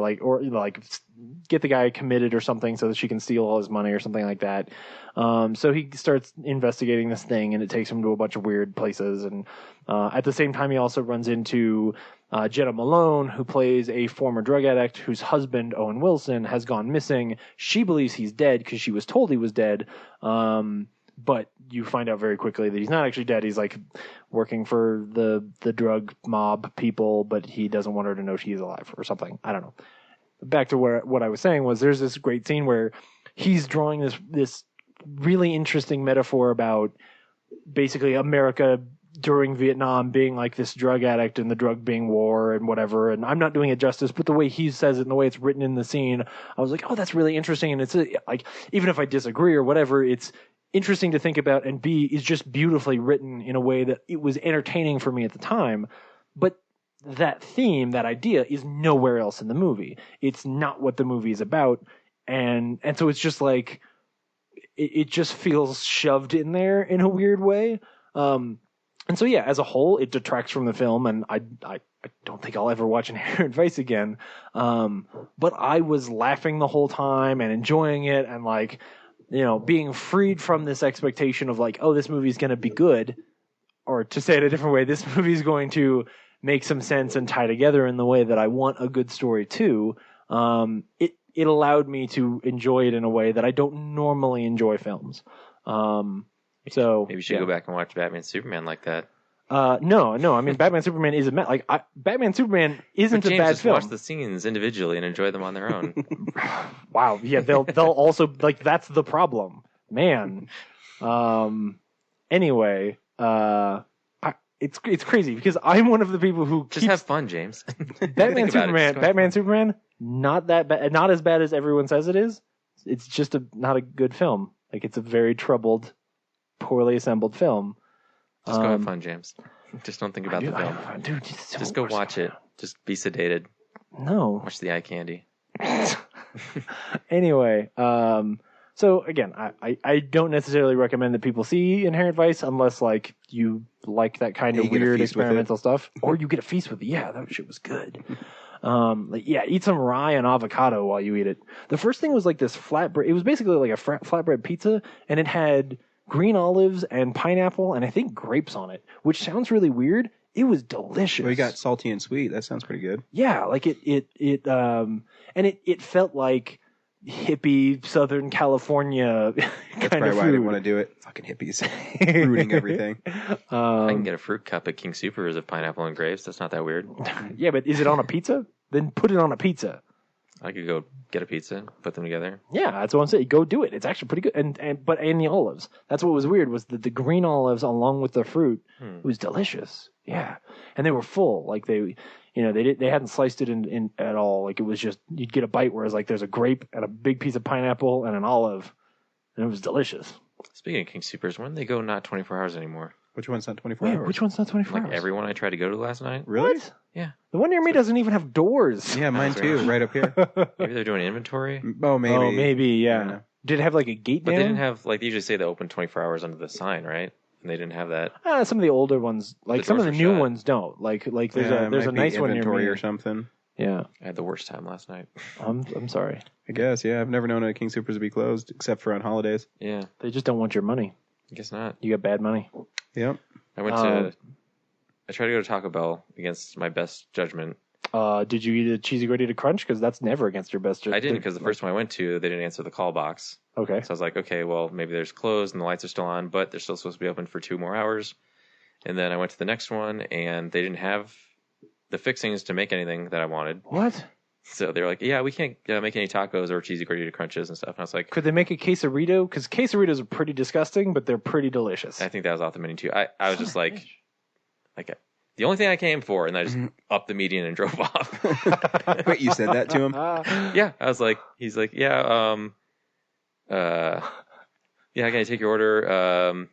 get the guy committed or something so that she can steal all his money or something like that. So he starts investigating this thing and it takes him to a bunch of weird places. And at the same time, he also runs into Jenna Malone, who plays a former drug addict whose husband, Owen Wilson, has gone missing. She believes he's dead because she was told he was dead. But you find out very quickly that he's not actually dead. He's like working for the drug mob people, but he doesn't want her to know she's alive or something. I don't know. Back to what I was saying was there's this great scene where he's drawing this really interesting metaphor about basically America during Vietnam being like this drug addict and the drug being war and whatever. And I'm not doing it justice, but the way he says it and the way it's written in the scene, I was like, oh, that's really interesting. And it's like, even if I disagree or whatever, it's interesting to think about, and B, is just beautifully written in a way that it was entertaining for me at the time. But that theme, that idea, is nowhere else in the movie. It's not what the movie is about. And so it's just like, it just feels shoved in there in a weird way. And so, yeah, as a whole, it detracts from the film, and I don't think I'll ever watch Inherent Vice again. But I was laughing the whole time and enjoying it, and like, you know, being freed from this expectation of like, oh, this movie's going to be good, or to say it a different way, this movie's going to make some sense and tie together in the way that I want a good story to. It allowed me to enjoy it in a way that I don't normally enjoy films. So maybe you should go back and watch Batman Superman like that. No. I mean, Batman Superman is Batman Superman isn't a bad just film. Watch the scenes individually and enjoy them on their own. Wow. Yeah, they'll also like that's the problem, man. Anyway, it's crazy because I'm one of the people who just have fun, James. Batman Superman, not that bad, not as bad as everyone says it is. It's just not a good film. Like it's a very troubled, poorly assembled film. Just go have fun, James. Just don't think about the film. Just go watch it. Just be sedated. No. Watch the eye candy. Anyway, so again, I don't necessarily recommend that people see Inherent Vice unless like you like that kind of weird experimental stuff, or you get a feast with it. Yeah, that shit was good. Eat some rye and avocado while you eat it. The first thing was like this flatbread. It was basically like a flatbread pizza, and it had green olives and pineapple and I think grapes on it, which sounds really weird. It was delicious. Well, you got salty and sweet. That sounds pretty good. Yeah, like it felt like hippie Southern California kind That's probably of why food. I didn't want to do it. Fucking hippies. Fruiting everything. I can get a fruit cup at King Soopers of pineapple and grapes. That's not that weird. Yeah, but is it on a pizza? Then put it on a pizza. I could go get a pizza, put them together. Yeah, that's what I'm saying. Go do it. It's actually pretty good. And the olives. That's what was weird was that the green olives along with the fruit was delicious. Yeah, and they were full. Like they hadn't sliced it in at all. Like it was just you'd get a bite, whereas like there's a grape and a big piece of pineapple and an olive, and it was delicious. Speaking of King Soopers, when do they go not 24 hours anymore? Which one's not 24 hours? Which one's not 24 hours? Everyone I tried to go to last night. Really? What? Yeah. The one near me doesn't even have doors. Yeah, mine too, right up here. Maybe they're doing inventory. Oh, maybe. Oh, maybe, yeah. Did it have like a gate But down? they didn't have, like, they usually say they open 24 hours under the sign, right? And they didn't have that. Some of the older ones, like some of the new ones don't. Like there's a nice one near me. or something. Yeah. I had the worst time last night. I'm sorry. I guess, yeah. I've never known a King Soopers to be closed except for on holidays. Yeah. They just don't want your money. I guess not. You got bad money. Yep. I tried to go to Taco Bell against my best judgment. Did you eat a cheesy gordita crunch? Because that's never against your best. I didn't, because the first one I went to, they didn't answer the call box. Okay. So I was like, okay, well, maybe there's closed and the lights are still on, but they're still supposed to be open for 2 more hours. And then I went to the next one, and they didn't have the fixings to make anything that I wanted. What? So they were like, yeah, we can't make any tacos or cheesy gordita crunches and stuff. And I was like, could they make a quesarito? Because quesaritos are pretty disgusting, but they're pretty delicious. I think that was off the menu too. I was just like, the only thing I came for, and I just upped the median and drove off. Wait, you said that to him? Yeah, I was like, he's like, yeah, can I take your order?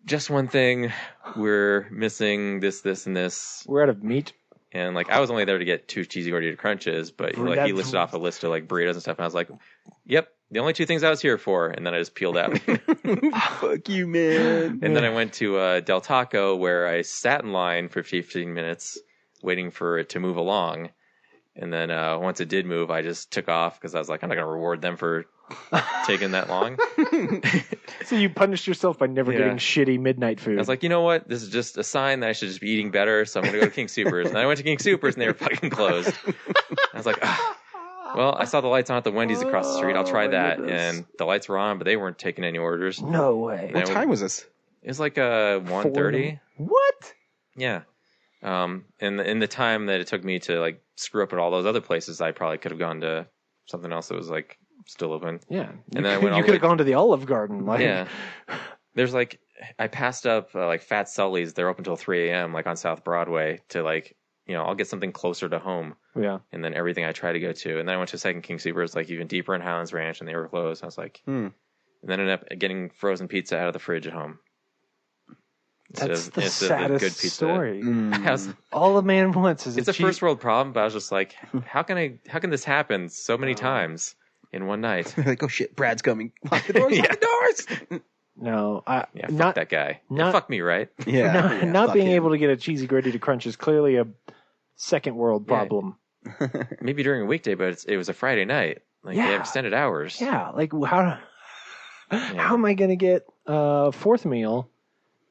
Just one thing, we're missing this, and this. We're out of meat. And like, I was only there to get 2 cheesy gordita crunches, but like he listed off a list of like burritos and stuff, and I was like, yep, the only 2 things I was here for. And then I just peeled out. Fuck you, man. And then I went to Del Taco, where I sat in line for 15 minutes waiting for it to move along. And then once it did move, I just took off because I was like, I'm not going to reward them for taking that long. So you punished yourself by never getting shitty midnight food. I was like, you know what? This is just a sign that I should just be eating better, so I'm going to go to King Soopers. And then I went to King Soopers, and they were fucking closed. I was like, well, I saw the lights on at the Wendy's across the street. I'll try that. And the lights were on, but they weren't taking any orders. No way. What time was this? It was like 1:30. What? Yeah. And in the time that it took me to like screw up at all those other places, I probably could have gone to something else that was like still open. Yeah. And then I went all you could have gone to the Olive Garden. Like. Yeah. There's like, I passed up like Fat Sully's. They're open till 3 a.m. like on South Broadway to like, I'll get something closer to home. Yeah. And then everything I try to go to. And then I went to second King Soopers, like even deeper in Highlands Ranch, and they were closed. I was like, And then ended up getting frozen pizza out of the fridge at home. That's the saddest good pizza. story. All a man wants is it's a first world problem, but I was just like, how can this happen so many times in one night? Like, oh shit, Brad's coming. Lock the doors, lock the doors. No, fuck that guy. Fuck me, right? Yeah. Not being able to get a cheesy gordita crunch is clearly a second world problem. Maybe during a weekday, but it was a Friday night. Like they have extended hours. Yeah, like how am I going to get a fourth meal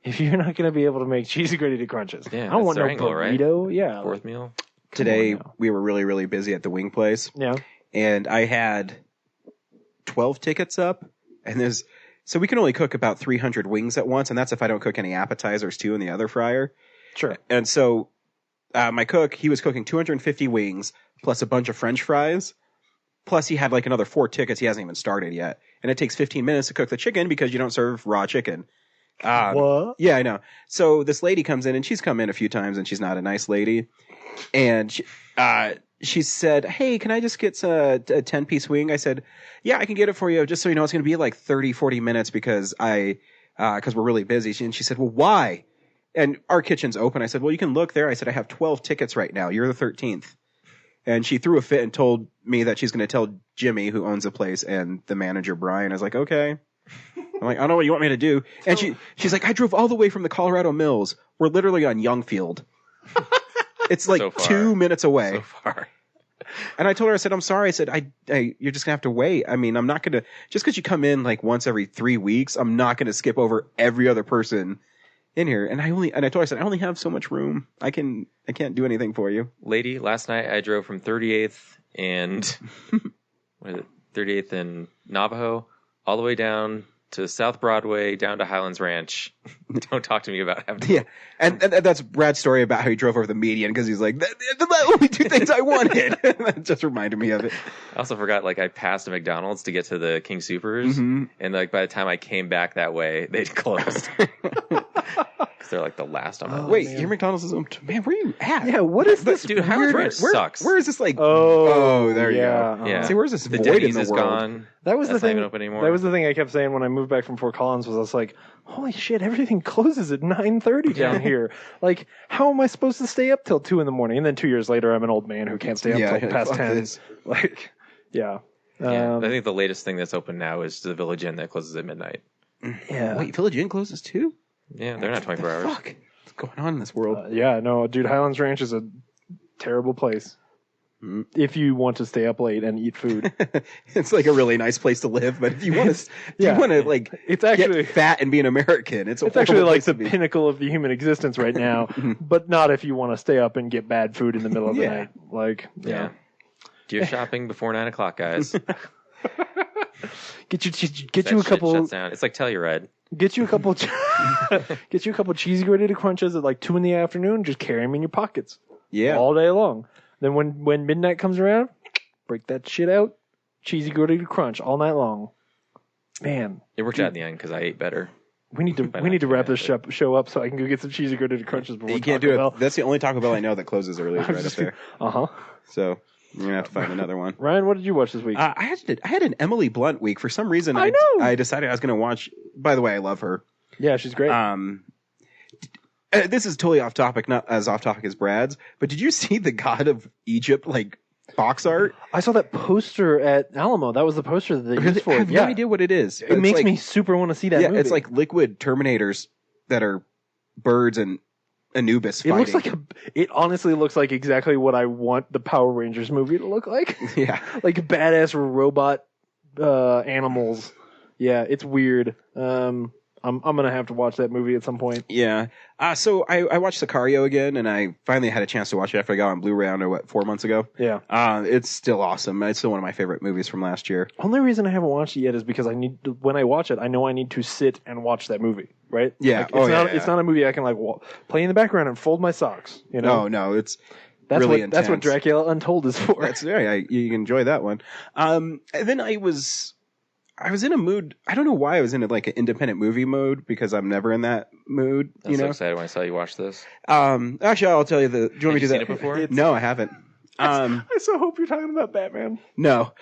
if you're not going to be able to make cheesy gordita crunches? Yeah, I don't want no angle, burrito. Right? Yeah, fourth meal. Today we were really, really busy at the wing place. Yeah, and I had 12 tickets up, and so we can only cook about 300 wings at once, and that's if I don't cook any appetizers too in the other fryer. Sure. And so my cook, he was cooking 250 wings plus a bunch of French fries. Plus he had like another 4 tickets he hasn't even started yet. And it takes 15 minutes to cook the chicken because you don't serve raw chicken. What? Yeah, I know. So this lady comes in, and she's come in a few times, and she's not a nice lady. And she said, hey, can I just get a 10-piece wing? I said, yeah, I can get it for you. Just so you know, it's going to be like 30, 40 minutes because we're really busy. And she said, well, why? And our kitchen's open. I said, well, you can look there. I said, I have 12 tickets right now. You're the 13th. And she threw a fit and told me that she's going to tell Jimmy, who owns the place, and the manager, Brian. I was like, okay. I'm like, I don't know what you want me to do. And she's like, I drove all the way from the Colorado Mills. We're literally on Youngfield. It's like so 2 minutes away. So far. And I told her, I said, I'm sorry. I said, you're just going to have to wait. I mean, I'm not going to, just because you come in like once every 3 weeks, I'm not going to skip over every other person in here. And I told her, I said, I only have so much room. I can't do anything for you. Lady, last night I drove from 38th and 38th and Navajo all the way down to South Broadway, down to Highlands Ranch. Don't talk to me about having to... Yeah, and that's Brad's story about how he drove over the median because he's like, the only 2 things I wanted. That just reminded me of it. I also forgot, like, I passed a McDonald's to get to the King Soopers, and like by the time I came back that way, they'd closed. Because they're like the last on my Wait, your McDonald's is open. Man, where are you at? Yeah, what is this? Dude, Highlands Ranch sucks. Where is this like? Oh, there you go. Yeah. See, where's this the void Denny's in the is world? gone. That was That's the thing. not even open anymore. That was the thing I kept saying when I moved back from Fort Collins. Was I was like, holy shit, everything closes at 9:30 down here. Like, how am I supposed to stay up till 2 a.m? And then 2 years later, I'm an old man who can't stay up till past 10. Like, yeah. I think the latest thing that's open now is the Village Inn that closes at midnight. Yeah. Wait, Village Inn closes too? Yeah, they're not 24 hours. Fuck. What's going on in this world? Yeah, no, dude, Highlands Ranch is a terrible place. if you want to stay up late and eat food. It's like a really nice place to live, but if you want to, like, it's actually get fat and be an American, it's actually like the pinnacle of the human existence right now. But not if you want to stay up and get bad food in the middle of the night. Like, Do your shopping before 9 o'clock, guys. Get you a couple. Shuts down. It's like Telluride. Get you a couple. Get you a couple cheesy gordita crunches at like 2 p.m. Just carry them in your pockets. Yeah, all day long. Then when midnight comes around, break that shit out. Cheesy gordita crunch all night long. Man, it worked out in the end because I ate better. We need to wrap this show up so I can go get some cheesy gordita crunches before you can't Taco do Bell. it. That's the only Taco Bell I know that closes early, right up there. So you're gonna have to find another one. Ryan, what did you watch this week? I had an Emily Blunt week for some reason. I decided I was gonna watch. By the way, I love her. Yeah, she's great. This is totally off topic, not as off topic as Brad's. But did you see the God of Egypt box art? I saw that poster at Alamo. That was the poster that they used for it. I have no idea what it is. It makes me super want to see that movie. It's like liquid Terminators that are birds and Anubis fighting. It looks like it honestly looks like exactly what I want the Power Rangers movie to look like. Yeah. Like badass robot animals. Yeah, it's weird. I'm gonna have to watch that movie at some point. Yeah. So I watched Sicario again, and I finally had a chance to watch it after I got on Blu-ray, I don't know, 4 months ago. Yeah. It's still awesome. It's still one of my favorite movies from last year. Only reason I haven't watched it yet is because when I watch it, I know I need to sit and watch that movie. Right? Yeah. It's not a movie I can play in the background and fold my socks. You know? No, it's that's really what intense. that's what Dracula Untold is for. You can enjoy that one. And then I was in a mood. I don't know why I was in an independent movie mode because I'm never in that mood. I was so excited when I saw you watch this. Actually, I'll tell you do you want me to do that? Seen it before? No, I haven't. I so hope you're talking about Batman. No.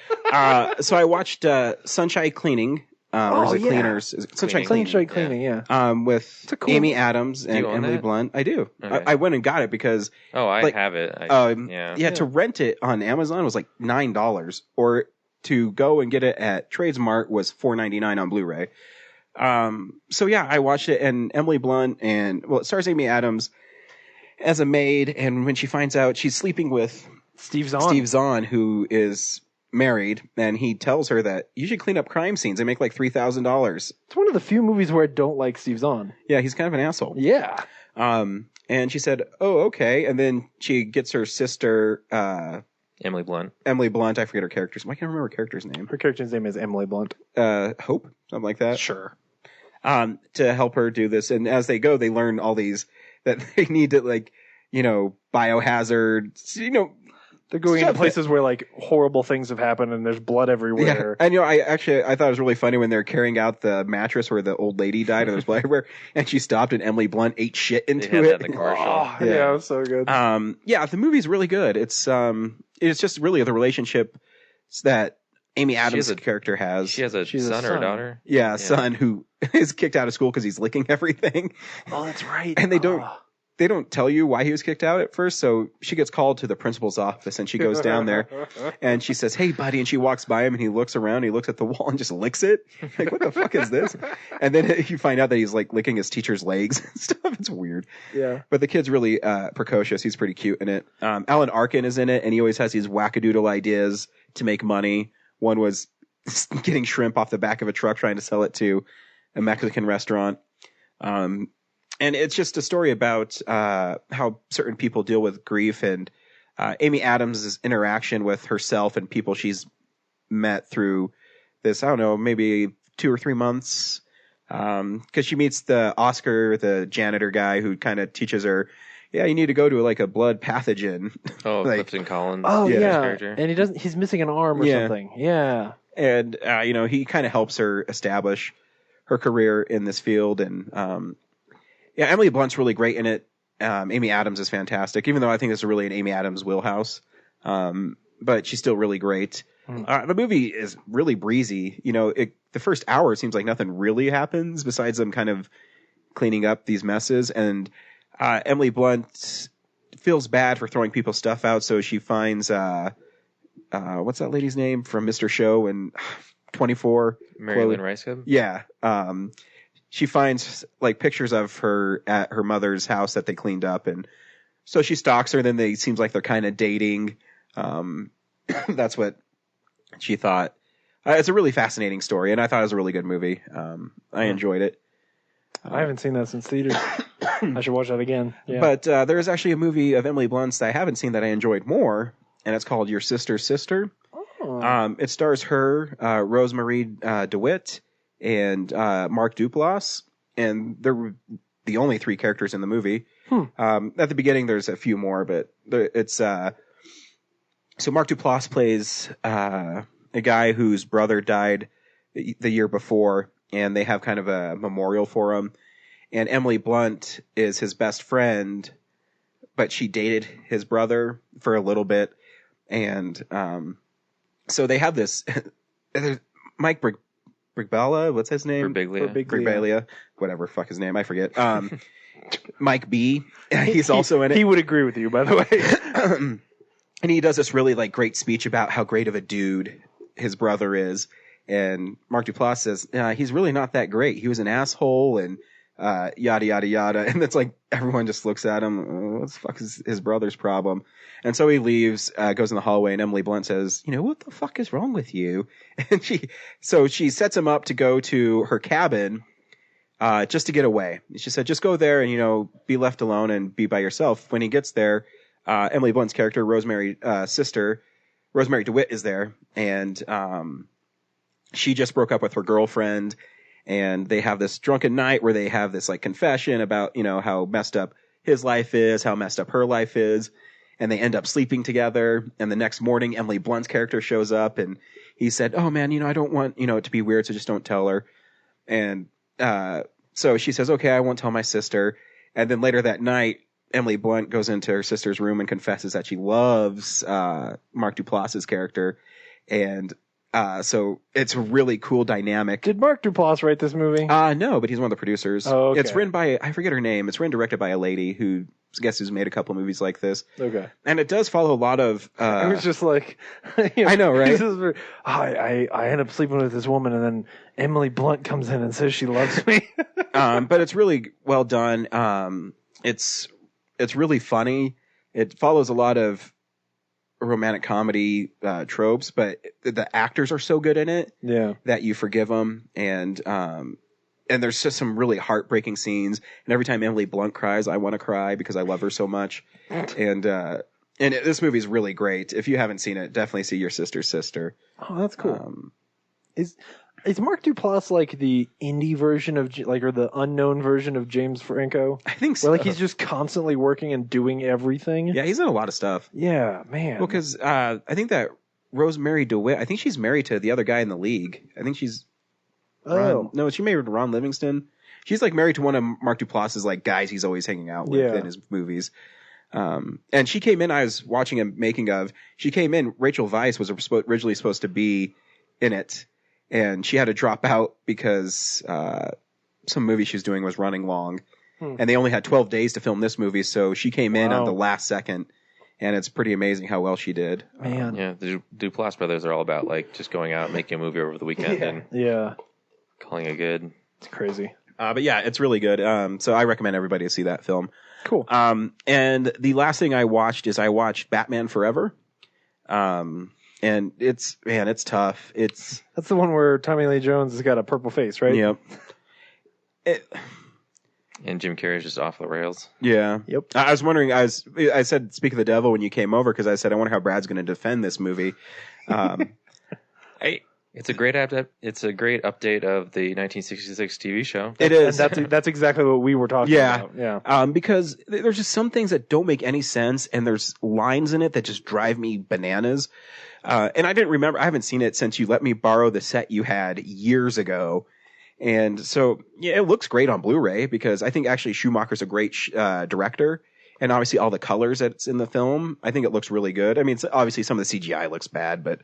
So I watched Sunshine Cleaning. Cleaners? Sunshine Cleaning, yeah. With Amy Adams and Emily Blunt. I do. Okay. I went and got it because. Oh, I have it. To rent it on Amazon was like $9, or to go and get it at Tradesmart was $4.99 on Blu-ray. So yeah, I watched it, and Emily Blunt it stars Amy Adams as a maid, and when she finds out she's sleeping with Steve Zahn, who is married, and he tells her that you should clean up crime scenes and make like $3,000. It's one of the few movies where I don't like Steve Zahn. Yeah, he's kind of an asshole. Yeah. And she said, "Oh, okay." And then she gets her sister, Emily Blunt. I forget her character's. I can't remember her character's name. Her character's name is Emily Blunt. Hope, something like that. Sure. To help her do this, and as they go, they learn all these that they need to biohazard. They're going into places where horrible things have happened and there's blood everywhere. Yeah. And I thought it was really funny when they're carrying out the mattress where the old lady died and there's blood everywhere, and she stopped and Emily Blunt ate shit into they had it. That in the commercial. Yeah, it was so good. The movie's really good. It's just really the relationship that Amy Adams' character has. She has a son or a daughter? Yeah, a son who is kicked out of school because he's licking everything. Oh, that's right. And they don't tell you why he was kicked out at first. So she gets called to the principal's office, and she goes down there and she says, "Hey, buddy." And she walks by him, and he looks around, he looks at the wall and just licks it. Like, what the fuck is this? And then you find out that he's licking his teacher's legs and stuff. It's weird. Yeah. But the kid's really precocious. He's pretty cute in it. Alan Arkin is in it, and he always has these wackadoodle ideas to make money. One was getting shrimp off the back of a truck, trying to sell it to a Mexican restaurant. And it's just a story about how certain people deal with grief, and Amy Adams' interaction with herself and people she's met through this, I don't know, maybe 2 or 3 months. Because she meets Oscar, the janitor guy, who kind of teaches her, yeah, you need to go to a blood pathogen. Oh, Clifton Collins. Oh, yeah. And he's missing an arm or something. Yeah. And, he kind of helps her establish her career in this field. And, Emily Blunt's really great in it. Amy Adams is fantastic, even though I think this is really an Amy Adams wheelhouse. But she's still really great. The movie is really breezy. The first hour, it seems like nothing really happens besides them kind of cleaning up these messes. And Emily Blunt feels bad for throwing people's stuff out, so she finds what's that lady's name from Mr. Show and 24? Marilyn Ricegub? Yeah. She finds pictures of her at her mother's house that they cleaned up, and so she stalks her. Then seems like they're kind of dating. That's what she thought. It's a really fascinating story, and I thought it was a really good movie. I enjoyed it. I haven't seen that since theaters. I should watch that again. Yeah. But there is actually a movie of Emily Blunt's that I haven't seen that I enjoyed more, and it's called Your Sister's Sister. Oh. It stars her, Rosemary DeWitt, and Mark Duplass, and they're the only three characters in the movie. At the beginning, there's a few more, but it's so Mark Duplass plays a guy whose brother died the year before, and they have kind of a memorial for him. And Emily Blunt is his best friend, but she dated his brother for a little bit, and so they have this. Mike Birbiglia, what's his name? Birbiglia, whatever fuck his name, I forget. Mike B. He's also in it. He would agree with you, by the way. And he does this really like great speech about how great of a dude his brother is. And Mark Duplass says, he's really not that great. He was an asshole and yada, yada, yada. And it's like everyone just looks at him. What the fuck is his brother's problem? And so he leaves, goes in the hallway, and Emily Blunt says, what the fuck is wrong with you? And she sets him up to go to her cabin just to get away. She said, just go there and, be left alone and be by yourself. When he gets there, Emily Blunt's character, Rosemary DeWitt, is there. And she just broke up with her girlfriend. And they have this drunken night where they have this like confession about, how messed up his life is, how messed up her life is. And they end up sleeping together. And the next morning, Emily Blunt's character shows up and he said, oh man, I don't want, it to be weird. So just don't tell her. And, so she says, okay, I won't tell my sister. And then later that night, Emily Blunt goes into her sister's room and confesses that she loves, Mark Duplass's character. And, so it's a really cool dynamic. Did Mark Duplass write this movie? No, but he's one of the producers. Oh, okay. It's written by, I forget her name. It's written and directed by a lady who, I guess, who's made a couple movies like this. Okay. And it does follow a lot of, it was just like, I know, right? I end up sleeping with this woman and then Emily Blunt comes in and says she loves me. But it's really well done. It's really funny. It follows a lot of romantic comedy tropes, but the actors are so good in it that you forgive them. And there's just some really heartbreaking scenes. And every time Emily Blunt cries, I want to cry because I love her so much. And this movie is really great. If you haven't seen it, definitely see Your Sister's Sister. Oh, that's cool. Is Mark Duplass like the indie version of or the unknown version of James Franco? I think so. Where he's just constantly working and doing everything. Yeah, he's in a lot of stuff. Yeah, man. Well, because I think that Rosemary DeWitt, I think she's married to the other guy in the league. I think she's. No, she married Ron Livingston. She's like married to one of Mark Duplass's like guys he's always hanging out with in his movies. And she came in. I was watching a making of. She came in. Rachel Weisz was originally supposed to be in it. And she had to drop out because some movie she was doing was running long. And they only had 12 days to film this movie, so she came in on the last second. And it's pretty amazing how well she did. Man. Yeah, the Duplass brothers are all about like just going out and making a movie over the weekend and calling it good. It's crazy. But yeah, it's really good. So I recommend everybody to see that film. Cool. And the last thing I watched is Batman Forever. And it's tough. That's the one where Tommy Lee Jones has got a purple face, right? Yep. And Jim Carrey's just off the rails. Yeah. Yep. I was wondering. I said, speak of the devil when you came over because I said I wonder how Brad's going to defend this movie. It's a great update of the 1966 TV show. It is. And that's exactly what we were talking about. Yeah. Because there's just some things that don't make any sense, and there's lines in it that just drive me bananas. And I didn't remember. I haven't seen it since you let me borrow the set you had years ago. And so, yeah, it looks great on Blu-ray because I think actually Schumacher's a great director. And obviously all the colors that's in the film, I think it looks really good. I mean, obviously some of the CGI looks bad, but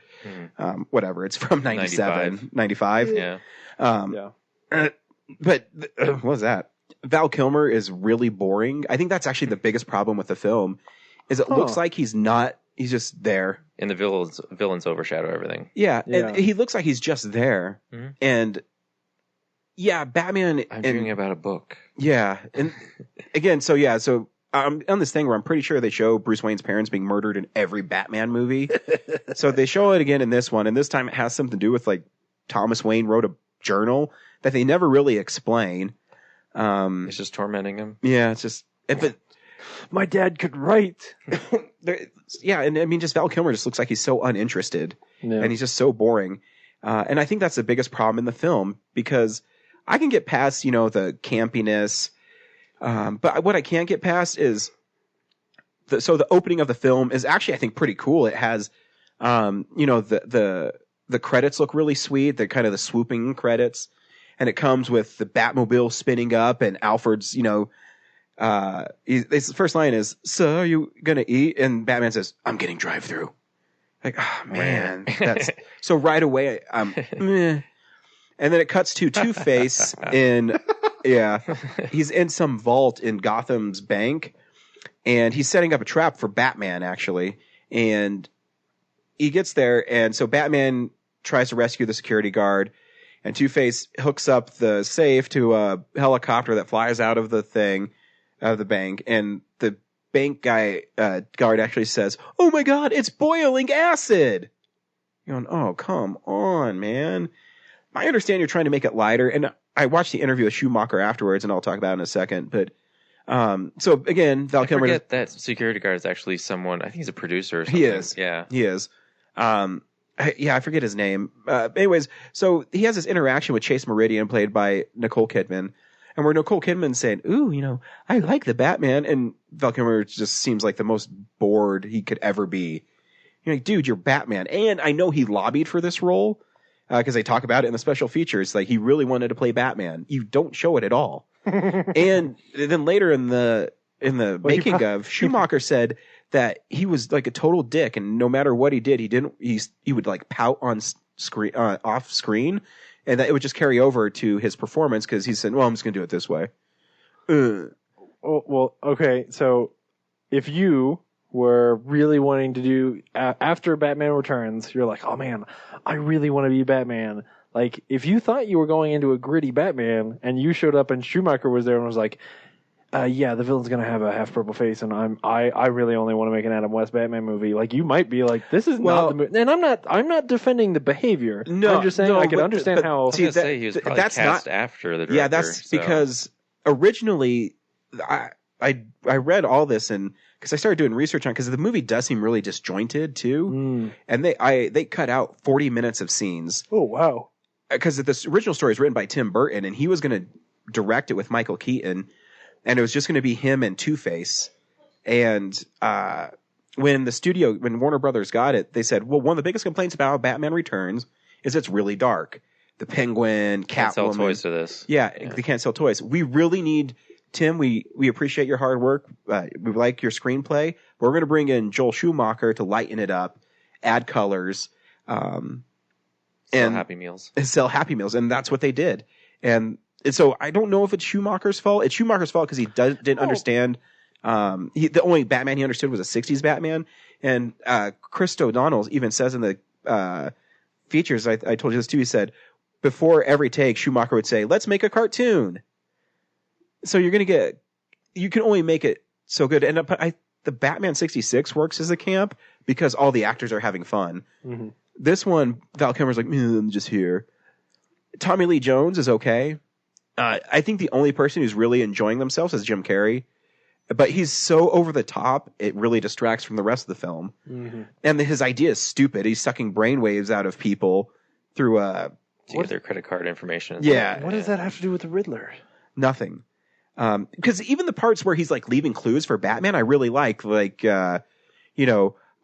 whatever. It's from 95. Yeah. But what was that? Val Kilmer is really boring. I think that's actually the biggest problem with the film is it looks like he's just there. And the villains overshadow everything. Yeah. And he looks like he's just there. Mm-hmm. And yeah, Batman. I'm dreaming about a book. Yeah. And again, so I'm on this thing where I'm pretty sure they show Bruce Wayne's parents being murdered in every Batman movie. So they show it again in this one, and this time it has something to do with like Thomas Wayne wrote a journal that they never really explain. It's just tormenting him. Yeah, it's just but my dad could write. Yeah, and I mean, just Val Kilmer just looks like he's so uninterested, Yeah. and he's just so boring. And I think that's the biggest problem in the film, because I can get past, you know, the campiness, but what I can't get past is the opening of the film is actually, I think, pretty cool. It has, you know, the credits look really sweet. They're kind of the swooping credits, and it comes with the Batmobile spinning up and Alfred's, you know, his first line is, "So are you gonna eat?" And Batman says, "I'm getting drive-through." Like, oh man, that's so right away. Meh. And then it cuts to Two-Face in, he's in some vault in Gotham's bank, and he's setting up a trap for Batman, actually. And he gets there, and so Batman tries to rescue the security guard, and Two-Face hooks up the safe to a helicopter that flies out of the bank, and the bank guard actually says, "Oh my God, it's boiling acid." You're going, oh, come on, man. I understand you're trying to make it lighter, and I watched the interview with Schumacher afterwards, and I'll talk about it in a second. But so again, Val Kilmer. I forget that security guard is actually someone. I think he's a producer or something. He is. Yeah, he is. I forget his name. Anyways, so he has this interaction with Chase Meridian, played by Nicole Kidman, and where Nicole Kidman's saying, "Ooh, you know, I like the Batman," and Val Kilmer just seems like the most bored he could ever be. You're like, dude, you're Batman. And I know he lobbied for this role, because they talk about it in the special features. Like, he really wanted to play Batman. You don't show it at all. And then later in the making of, Schumacher said that he was like a total dick, and no matter what he did, he would like pout on screen, off screen, and that it would just carry over to his performance, because he said, "Well, I'm just gonna do it this way." Well, okay. So if you were really wanting to do after Batman Returns, you're like, "Oh man, I really want to be Batman." Like, if you thought you were going into a gritty Batman, and you showed up and Schumacher was there and was like, "Yeah, the villain's gonna have a half purple face, and I really only want to make an Adam West Batman movie." Like, you might be like, "This is not the movie." And I'm not defending the behavior. No, I'm just saying I can understand how. I was gonna say he was probably cast after the director. Yeah, that's because originally I read all this, and because I started doing research on, because the movie does seem really disjointed too, and they cut out 40 minutes of scenes. Oh wow! Because this original story is written by Tim Burton, and he was going to direct it with Michael Keaton, and it was just going to be him and Two-Face. And when Warner Brothers got it, they said, "Well, one of the biggest complaints about Batman Returns is it's really dark. The Penguin, Catwoman, can't sell toys to this. Yeah, they can't sell toys. We really need." Tim, we appreciate your hard work. We like your screenplay. But we're going to bring in Joel Schumacher to lighten it up, add colors, and Happy Meals. Sell Happy Meals, and that's what they did. And so I don't know if it's Schumacher's fault. It's Schumacher's fault because he didn't understand. The only Batman he understood was a '60s Batman. And Chris O'Donnell even says in the features, I told you this too. He said before every take, Schumacher would say, "Let's make a cartoon." So you can only make it so good. And the Batman 66 works as a camp because all the actors are having fun. Mm-hmm. This one, Val Kilmer's like, "I'm just here." Tommy Lee Jones is okay. I think the only person who's really enjoying themselves is Jim Carrey, but he's so over the top, it really distracts from the rest of the film. Mm-hmm. And his idea is stupid. He's sucking brainwaves out of people through to get their credit card information. Yeah. What does that have to do with the Riddler? Nothing. Because even the parts where he's like leaving clues for Batman, I really like, I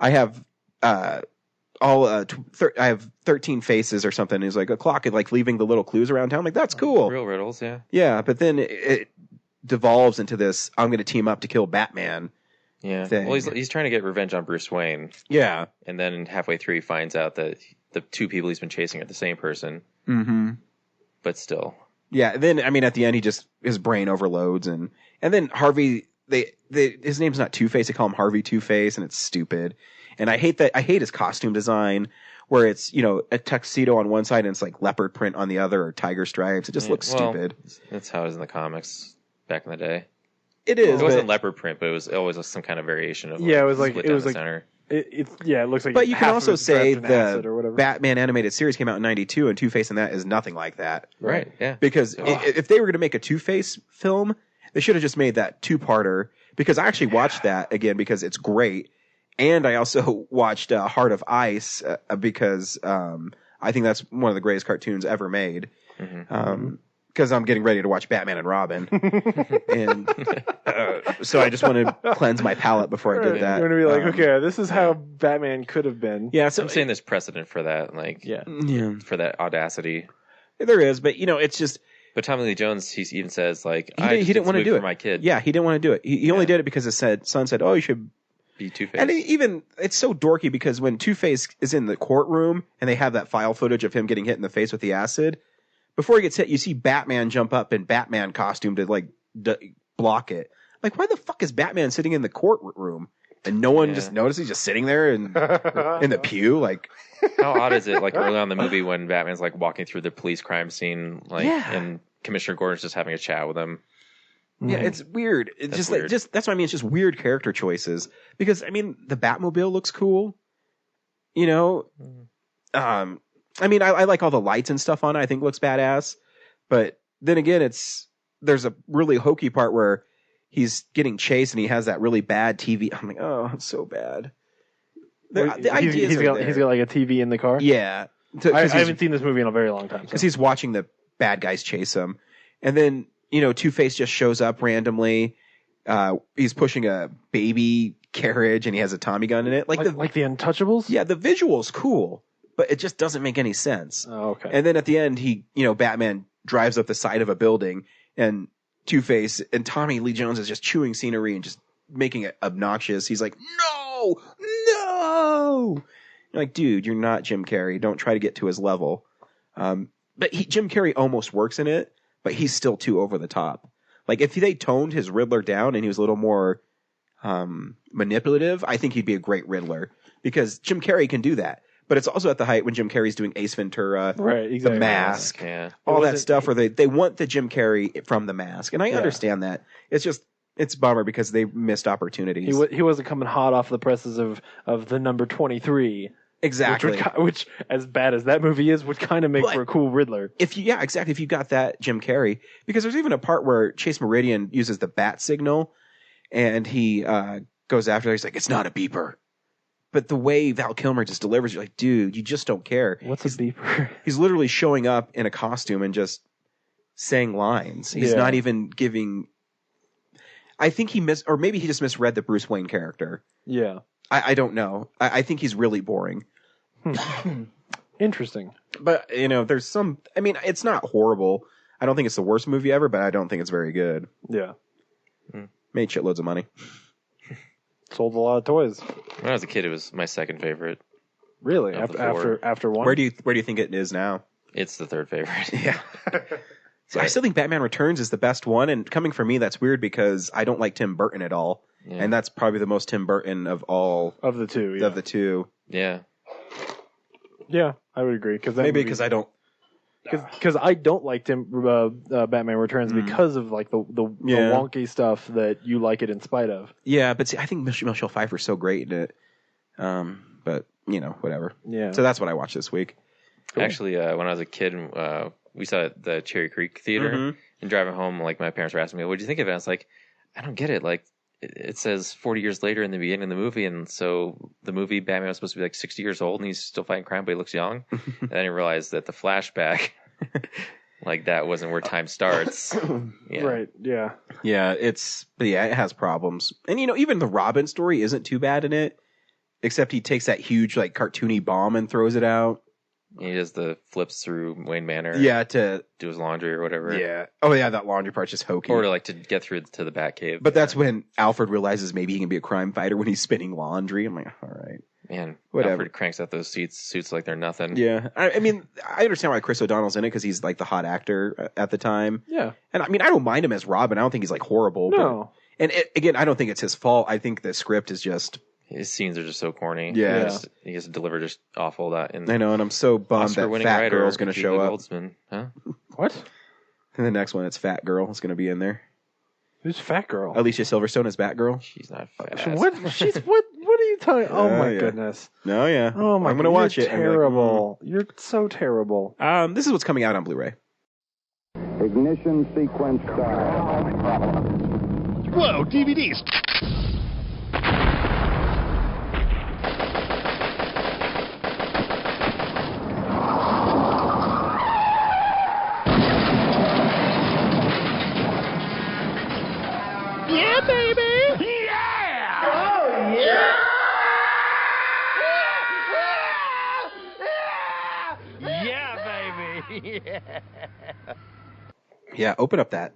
have, I have 13 faces or something. He's like a clock and like leaving the little clues around town. I'm like, that's cool. Real riddles. Yeah. Yeah. But then it devolves into this, I'm going to team up to kill Batman. Yeah. Thing. Well, he's trying to get revenge on Bruce Wayne. Yeah. And then halfway through, he finds out that the two people he's been chasing are the same person. Mm-hmm. But still. Yeah, then at the end his brain overloads, and then Harvey his name's not Two-Face, they call him Harvey Two-Face, and it's stupid. And I hate his costume design where it's, a tuxedo on one side and it's like leopard print on the other or tiger stripes. It just looks stupid. That's how it is in the comics back in the day. It is. It wasn't but- leopard print, but it was always some kind of variation of Yeah, it was like split it down was the like center. it looks like. But you can half of also it's say dressed in acid or the whatever. Batman animated series came out in '92, and Two-Face in that is nothing like that. Right. Yeah. Because if they were going to make a Two-Face film, they should have just made that two-parter. Because I actually watched that again because it's great, and I also watched Heart of Ice because I think that's one of the greatest cartoons ever made. Because I'm getting ready to watch Batman and Robin, and so I just want to cleanse my palate before I did that. You're gonna be like, okay, this is how Batman could have been. Yeah, so I'm saying there's precedent for that, like yeah, for that audacity. there is, but it's just. But Tommy Lee Jones, he even says like, He didn't want to do it for my kid. Yeah, he didn't want to do it. He only did it because his son said, "Oh, you should be Two-Face." And it's so dorky because when Two-Face is in the courtroom and they have that file footage of him getting hit in the face with the acid, before he gets hit, you see Batman jump up in Batman costume to like block it. Like, why the fuck is Batman sitting in the courtroom and no one just notices? He's just sitting there and in the pew. Like, how odd is it? Like early on in the movie when Batman's like walking through the police crime scene, like, and Commissioner Gordon's just having a chat with him. Yeah, it's weird. It's weird. That's what I mean. It's just weird character choices because I mean the Batmobile looks cool. I mean, I like all the lights and stuff on it. I think it looks badass. But then again, there's a really hokey part where he's getting chased and he has that really bad TV. I'm like, oh, it's so bad. The ideas he's are got there. like a TV in the car. Yeah. I haven't seen this movie in a very long time. Because he's watching the bad guys chase him. And then, Two-Face just shows up randomly. He's pushing a baby carriage and he has a Tommy gun in it. Like the Untouchables? Yeah, the visual's cool, but it just doesn't make any sense. Oh, okay. And then at the end, Batman drives up the side of a building and Two-Face and Tommy Lee Jones is just chewing scenery and just making it obnoxious. He's like, no! You're like, dude, you're not Jim Carrey. Don't try to get to his level. But Jim Carrey almost works in it, but he's still too over the top. Like, if they toned his Riddler down and he was a little more manipulative, I think he'd be a great Riddler. Because Jim Carrey can do that. But it's also at the height when Jim Carrey's doing Ace Ventura, right, exactly. The Mask, yeah. all that stuff where they want the Jim Carrey from The Mask. And I understand that. It's just, it's a bummer because they missed opportunities. He wasn't coming hot off the presses of the number 23. Exactly. Which, as bad as that movie is, would kind of make for a cool Riddler. Exactly. If you got that Jim Carrey, because there's even a part where Chase Meridian uses the bat signal and he goes after her. He's like, it's not a beeper. But the way Val Kilmer just delivers, you're like, dude, you just don't care. What's a beeper? He's literally showing up in a costume and just saying lines. He's not even giving. I think or maybe he just misread the Bruce Wayne character. Yeah. I don't know. I think he's really boring. Interesting. But, there's some. I mean, it's not horrible. I don't think it's the worst movie ever, but I don't think it's very good. Yeah. Made shitloads of money. Sold a lot of toys. When I was a kid, it was my second favorite. Really? After one? Where do you think it is now? It's the third favorite. Yeah. So I still think Batman Returns is the best one, and coming from me, that's weird because I don't like Tim Burton at all, and that's probably the most Tim Burton of all of the two. Yeah. Of the two. Yeah. Yeah, I would agree maybe because I don't. Because I don't like Batman Returns because of like the wonky stuff that you like it in spite of. Yeah, but see, I think Michelle Pfeiffer's so great in it. But whatever. Yeah. So that's what I watched this week. Cool. Actually, when I was a kid, we saw the Cherry Creek Theater, and driving home, like my parents were asking me, "What did you think of it?" I was like, "I don't get it. Like, it says 40 years later in the beginning of the movie, and so the movie Batman was supposed to be like 60 years old, and he's still fighting crime, but he looks young." And then I realized that the flashback, like that, wasn't where time starts. Yeah. Right? Yeah. Yeah, it has problems, and even the Robin story isn't too bad in it, except he takes that huge like cartoony bomb and throws it out. He does the flips through Wayne Manor. Yeah, to do his laundry or whatever. Yeah. Oh yeah, that laundry part's just hokey. Or to get through to the Batcave. But that's when Alfred realizes maybe he can be a crime fighter when he's spinning laundry. I'm like, all right. Man, whatever. Alfred cranks out those suits like they're nothing. Yeah. I mean, I understand why Chris O'Donnell's in it because he's like the hot actor at the time. Yeah. And I mean, I don't mind him as Robin. I don't think he's like horrible. No. But, again, I don't think it's his fault. I think the script is just. His scenes are just so corny. Yeah. He has to deliver just awful. I know, and I'm so bummed that Fat Girl's going to show up. Goldsman. Huh? What? And the next one, it's Fat Girl is going to be in there. Who's Fat Girl? Alicia Silverstone as Batgirl. She's not fast. What? What are you talking? Oh my yeah. goodness. No, yeah. Oh my. I'm gonna watch it. Terrible. You're so terrible. This is what's coming out on Blu-ray. Ignition sequence start. Whoa, DVDs. Yeah, baby. Yeah. Oh, yeah. Yeah, baby. Yeah. Yeah, open up that.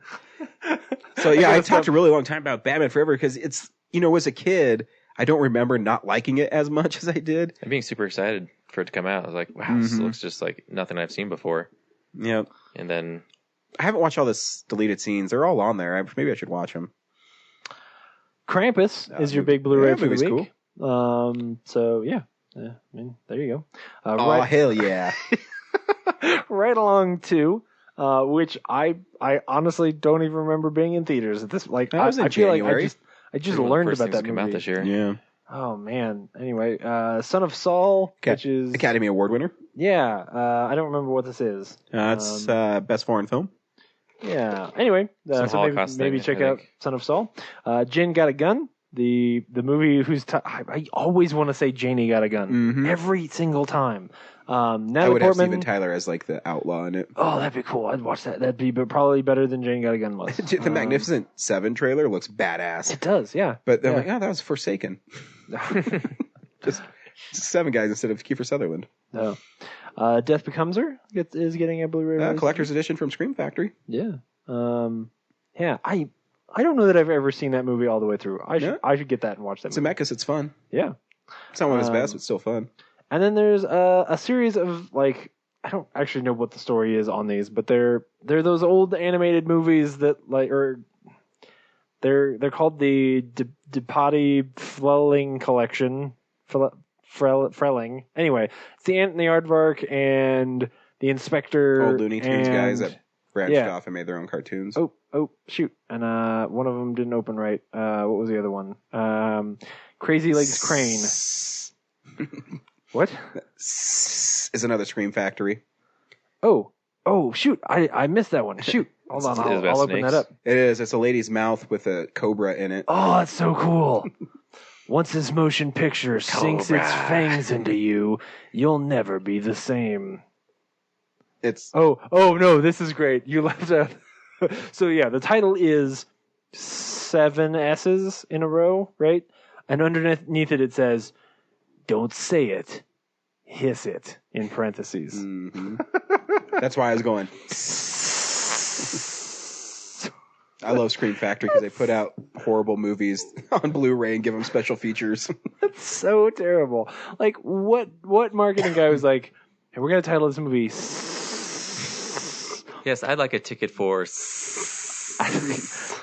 So yeah, I talked a really long time about Batman Forever because it's, as a kid, I don't remember not liking it as much as I did. I'm being super excited for it to come out. I was like, wow, this looks just like nothing I've seen before. Yeah. And then I haven't watched all the deleted scenes. They're all on there. Maybe I should watch them. Krampus is your big Blu-ray for the movie's week. cool. So yeah. I mean, there you go. Oh, hell yeah. Right along to which I honestly don't even remember being in theaters at this. Like That was in I feel like January. I just one of the learned first about things that to come movie out this year. Yeah. Oh man. Anyway, Son of Saul, which is Academy Award winner. yeah. I don't remember what this is. It's best foreign film. Yeah. Anyway, Some so Holocaust maybe thing, check I out think. Son of Saul. Jen Got a Gun. The movie whose I always want to say Janie Got a Gun every single time. Natalie I would have Portman. Steven Tyler as like the outlaw in it. Oh, that'd be cool. I'd watch that. That'd be probably better than Jane Got a Gun was. Dude, the Magnificent Seven trailer looks badass. It does, yeah. But they're Yeah. like, oh, that was Forsaken. just 7 guys instead of Kiefer Sutherland. No. Death Becomes Her is getting a Blu-ray release. Collector's edition from Scream Factory. Yeah. Yeah. I don't know that I've ever seen that movie all the way through. I should get that and watch that movie. Zemeckis, it's fun. Yeah. It's not one of his best, but still fun. And then there's a series of like I don't actually know what the story is on these, but they're those old animated movies that like or they're called the Dipati Frelling collection. Frelling. Anyway, it's the Ant and the Aardvark and the Inspector. Old Looney Tunes and, guys that branched yeah. off and made their own cartoons. Oh, shoot. And one of them didn't open right. What was the other one? Crazy Legs Crane. What? Is another Scream Factory. Oh, shoot. I missed that one. Shoot. Hold on. I'll open that up. It is. It's a lady's mouth with a cobra in it. Oh, that's so cool. Once this motion picture sinks its fangs into you, you'll never be the same. It's Oh no, this is great. You left out. So yeah, the title is 7 S's in a row, right? And underneath it says, "Don't say it, hiss it," in parentheses. Mm-hmm. That's why I was going. I love Scream Factory because they put out horrible movies on Blu-ray and give them special features. That's so terrible. Like, what marketing guy was like, "Hey, we're gonna title this movie"? Yes, I'd like a ticket for.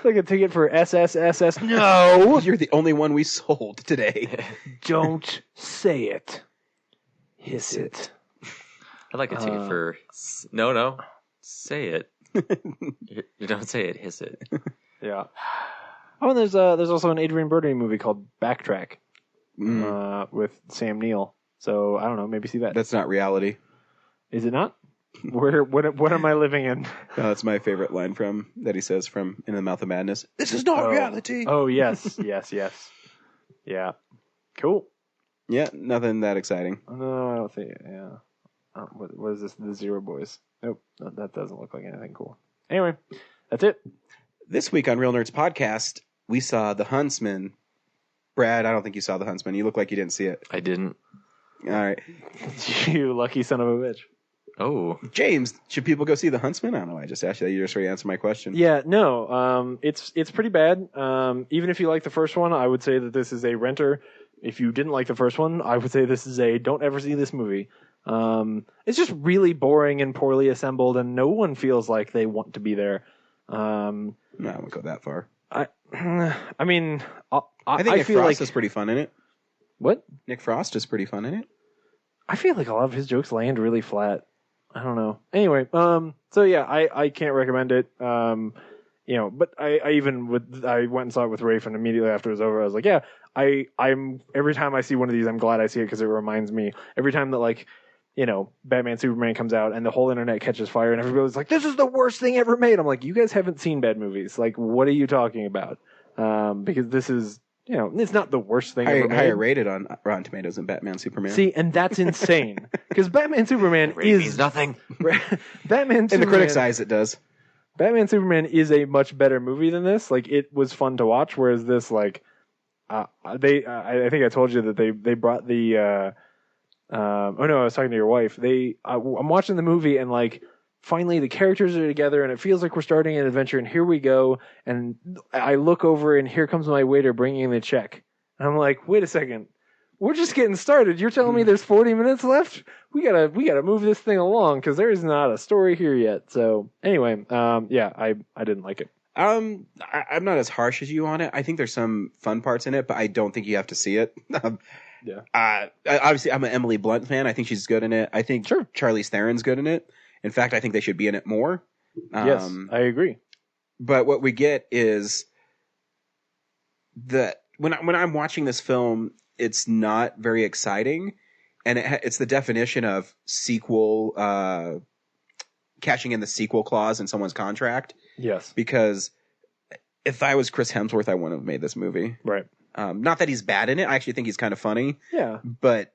Like a ticket for SSSS. No, You're the only one we sold today. don't say it. Hiss it. I'd like a ticket for. No. Say it. You don't say it. Hiss it. Yeah. Oh, and there's also an Adrian Brody movie called Backtrack with Sam Neill. So I don't know. Maybe see that. That's not reality. Is it not? What am I living in? That's my favorite line that he says from In the Mouth of Madness. This is not reality. Oh yes. Yeah. Cool. Yeah, nothing that exciting. No, I don't think. Yeah. What is this? The Zero Boys. Nope. That doesn't look like anything cool. Anyway, that's it. This week on Real Nerds Podcast, we saw The Huntsman. Brad, I don't think you saw The Huntsman. You look like you didn't see it. I didn't. All right. You lucky son of a bitch. Oh. James, should people go see The Huntsman? I don't know. I just asked you that. You just already answered my question. Yeah, no. It's pretty bad. Even if you like the first one, I would say that this is a renter. If you didn't like the first one, I would say this is a don't ever see this movie. It's just really boring and poorly assembled, and no one feels like they want to be there. No, I won't go that far. I mean, I think Nick feel Frost like is pretty fun in it. What? Nick Frost is pretty fun in it. I feel like a lot of his jokes land really flat. I don't know. Anyway, so yeah, I can't recommend it. but I went and saw it with Rafe, and immediately after it was over, I was like, yeah, I'm every time I see one of these, I'm glad I see it because it reminds me every time that like, Batman Superman comes out and the whole internet catches fire and everybody's like, this is the worst thing ever made. I'm like, you guys haven't seen bad movies. Like, what are you talking about? Because this is, it's not the worst thing ever made. Higher rated on Rotten Tomatoes than Batman Superman. See, and that's insane because Batman Superman means nothing. Batman Superman, in the critics' eyes, it does. Batman Superman is a much better movie than this. Like, it was fun to watch, whereas this, like, I think I told you that they brought the. I was talking to your wife. I'm watching the movie and like finally the characters are together and it feels like we're starting an adventure and here we go. And I look over and here comes my waiter bringing the check. And I'm like, wait a second, we're just getting started. You're telling me there's 40 minutes left? We gotta move this thing along because there is not a story here yet. So anyway, I didn't like it. I'm not as harsh as you on it. I think there's some fun parts in it, but I don't think you have to see it. Yeah. Obviously, I'm an Emily Blunt fan. I think she's good in it. I think Charlize Theron's good in it. In fact, I think they should be in it more. Yes, I agree. But what we get is that when I'm watching this film, it's not very exciting, and it's the definition of sequel, cashing in the sequel clause in someone's contract. Yes, because if I was Chris Hemsworth, I wouldn't have made this movie. Right. Not that he's bad in it. I actually think he's kind of funny. Yeah. But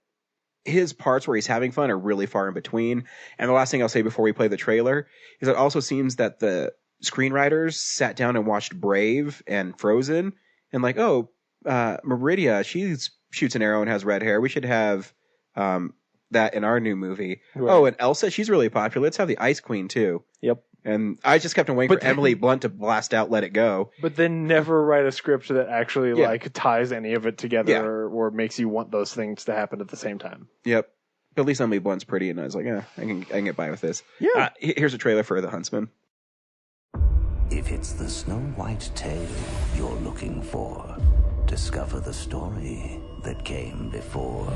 his parts where he's having fun are really far in between. And the last thing I'll say before we play the trailer is it also seems that the screenwriters sat down and watched Brave and Frozen and like, Meridia, she shoots an arrow and has red hair. We should have that in our new movie. Right. Oh, and Elsa, she's really popular. Let's have the Ice Queen too. Yep. And I just kept on waiting for Emily Blunt to blast out Let It Go. But then never write a script that actually like ties any of it together or makes you want those things to happen at the same time. Yep. But at least Emily Blunt's pretty, and I was like, I can get by with this. Yeah. Here's a trailer for The Huntsman. If it's the Snow White tale you're looking for, discover the story that came before.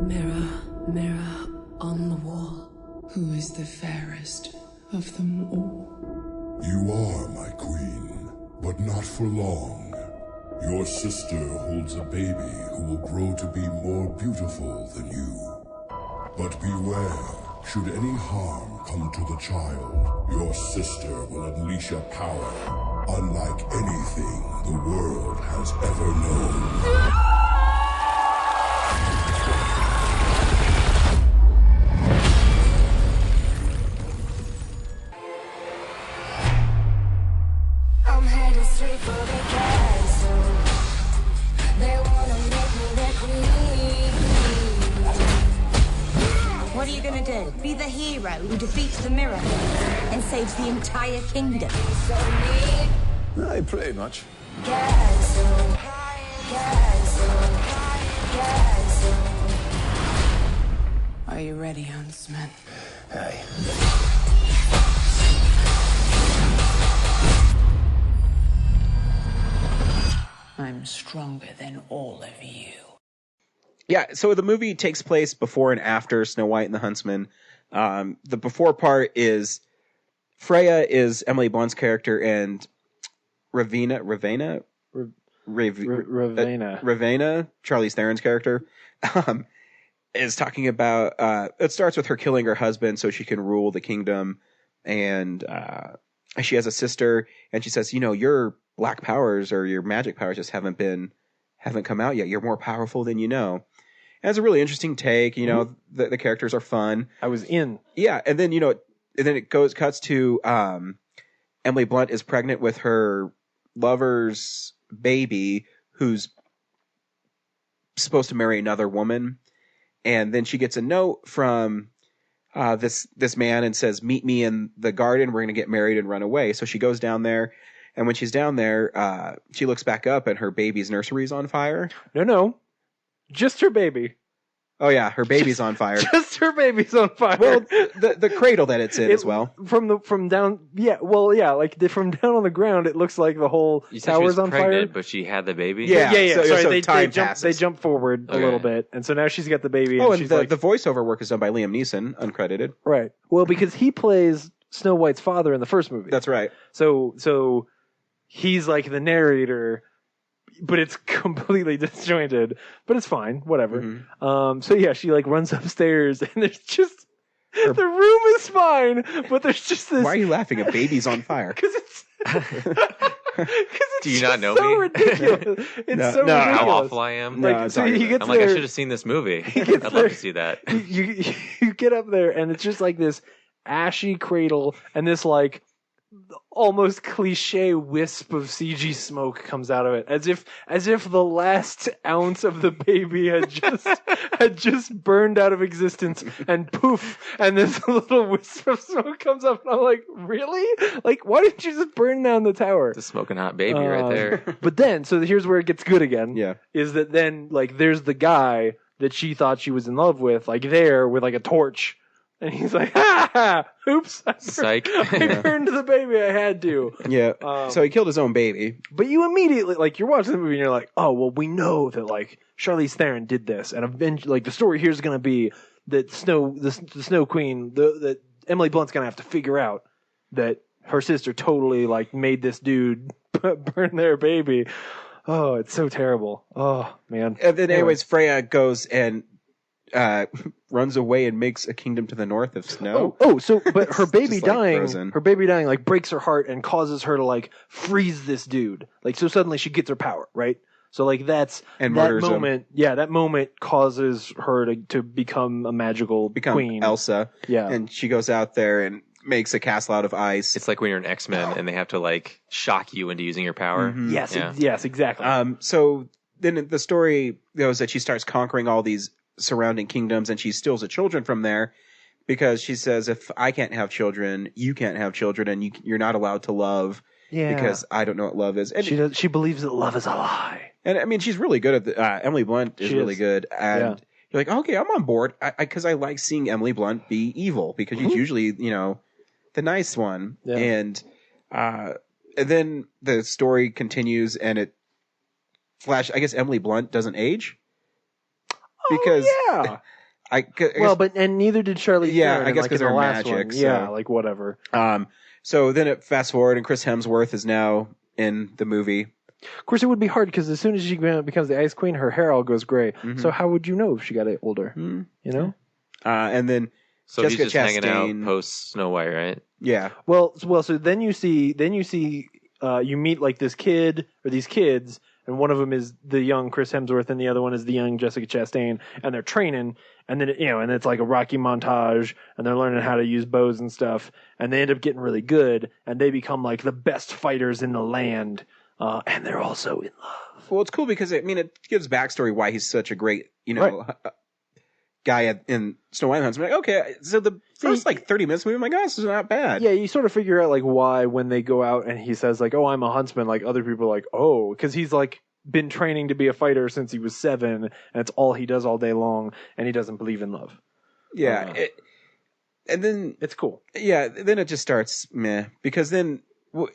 Mirror, mirror on the wall, who is the fairest of them all? You are my queen, but not for long. Your sister holds a baby who will grow to be more beautiful than you. But beware, should any harm come to the child, your sister will unleash a power unlike anything the world has ever known. What are you gonna do? Be the hero who defeats the mirror and saves the entire kingdom? I pray much. Are you ready, Huntsman? Aye. I'm stronger than all of you. Yeah, so the movie takes place before and after Snow White and the Huntsman. The before part is Freya is Emily Blunt's character, and Ravenna, Charlize Theron's character, is talking about. It starts with her killing her husband so she can rule the kingdom, and she has a sister, and she says, your black powers or your magic powers just haven't come out yet. You're more powerful than you know. And it's a really interesting take. The characters are fun. I was in. Yeah, and then it cuts to Emily Blunt is pregnant with her lover's baby, who's supposed to marry another woman, and then she gets a note from this man and says, "Meet me in the garden. We're going to get married and run away." So she goes down there. And when she's down there, she looks back up and her baby's nursery's on fire. No. Just her baby. Oh, yeah. Her baby's on fire. Just her baby's on fire. Well, the cradle that it's in as well. From down. Yeah. Well, yeah. Like from down on the ground, it looks like the whole tower's on fire. But she had the baby? Yeah. Sorry, they jump forward a little bit. And so now she's got the baby. And she's the voiceover work is done by Liam Neeson, uncredited. Right. Well, because he plays Snow White's father in the first movie. That's right. So he's like the narrator, but it's completely disjointed. But it's fine, whatever. Mm-hmm. So yeah, she like runs upstairs, and there's just the room is fine, but there's just this. Why are you laughing? A baby's on fire. Because it's. Do you not know so me? ridiculous. It's so ridiculous. How awful I am. Like, so he gets I'm like, there, I should have seen this movie. I'd love to see that. You get up there, and it's just like this ashy cradle, and this like almost cliche wisp of CG smoke comes out of it, as if the last ounce of the baby had just burned out of existence, and poof, and this little wisp of smoke comes up, and I'm like, really? Like, why didn't you just burn down the tower? It's a smoking hot baby right there. But then, so here's where it gets good again. Yeah, is that then like there's the guy that she thought she was in love with, like there with like a torch. And he's like, ha ha! Oops! Psych. I burned the baby. I had to. Yeah. So he killed his own baby. But you immediately, like, you're watching the movie and you're like, oh, well, we know that like Charlize Theron did this, and eventually, like, the story here is going to be that the Snow Queen, that Emily Blunt's going to have to figure out that her sister totally like made this dude burn their baby. Oh, it's so terrible. Oh man. And then, anyways, Freya goes and runs away and makes a kingdom to the north of snow. But her baby dying, frozen. her baby dying like breaks her heart and causes her to like freeze this dude. Like, so suddenly she gets her power, right? So like that moment, that moment causes her to become a magical queen. Elsa. Yeah. And she goes out there and makes a castle out of ice. It's like when you're an X-Men and they have to like shock you into using your power. Mm-hmm. Yes, exactly. So then the story goes that she starts conquering all these surrounding kingdoms, and she steals the children from there because she says, if I can't have children, you can't have children, and you're not allowed to love because I don't know what love is. And she believes that love is a lie. And I mean, she's really good at the, Emily Blunt is really good. And you're like, okay, I'm on board. Because I like seeing Emily Blunt be evil, because she's usually, the nice one. Yeah. And then the story continues, and I guess Emily Blunt doesn't age. Because and neither did Charlize Theron. I guess because they're magic. One. Yeah, like whatever. So then it fast forward, and Chris Hemsworth is now in the movie. Of course, it would be hard because as soon as she becomes the Ice Queen, her hair all goes gray. Mm-hmm. So how would you know if she got older? Mm-hmm. You know. And then so Jessica he's just Chastain, hanging out post Snow White, right? Yeah. Well. So then you see, you meet like this kid or these kids. And one of them is the young Chris Hemsworth, and the other one is the young Jessica Chastain, and they're training, and then and it's like a Rocky montage, and they're learning how to use bows and stuff, and they end up getting really good, and they become like the best fighters in the land, and they're also in love. Well, it's cool because it gives backstory why he's such a great guy in Snow White Hunts. I'm like, okay, so the first 30 minutes of the movie, I'm like, oh, this is not bad. Yeah, you sort of figure out like why when they go out and he says like, oh, I'm a huntsman, like other people are like, oh, because he's like been training to be a fighter since he was 7, and it's all he does all day long, and he doesn't believe in love. Yeah, and then it's cool. Yeah, then it just starts meh, because then then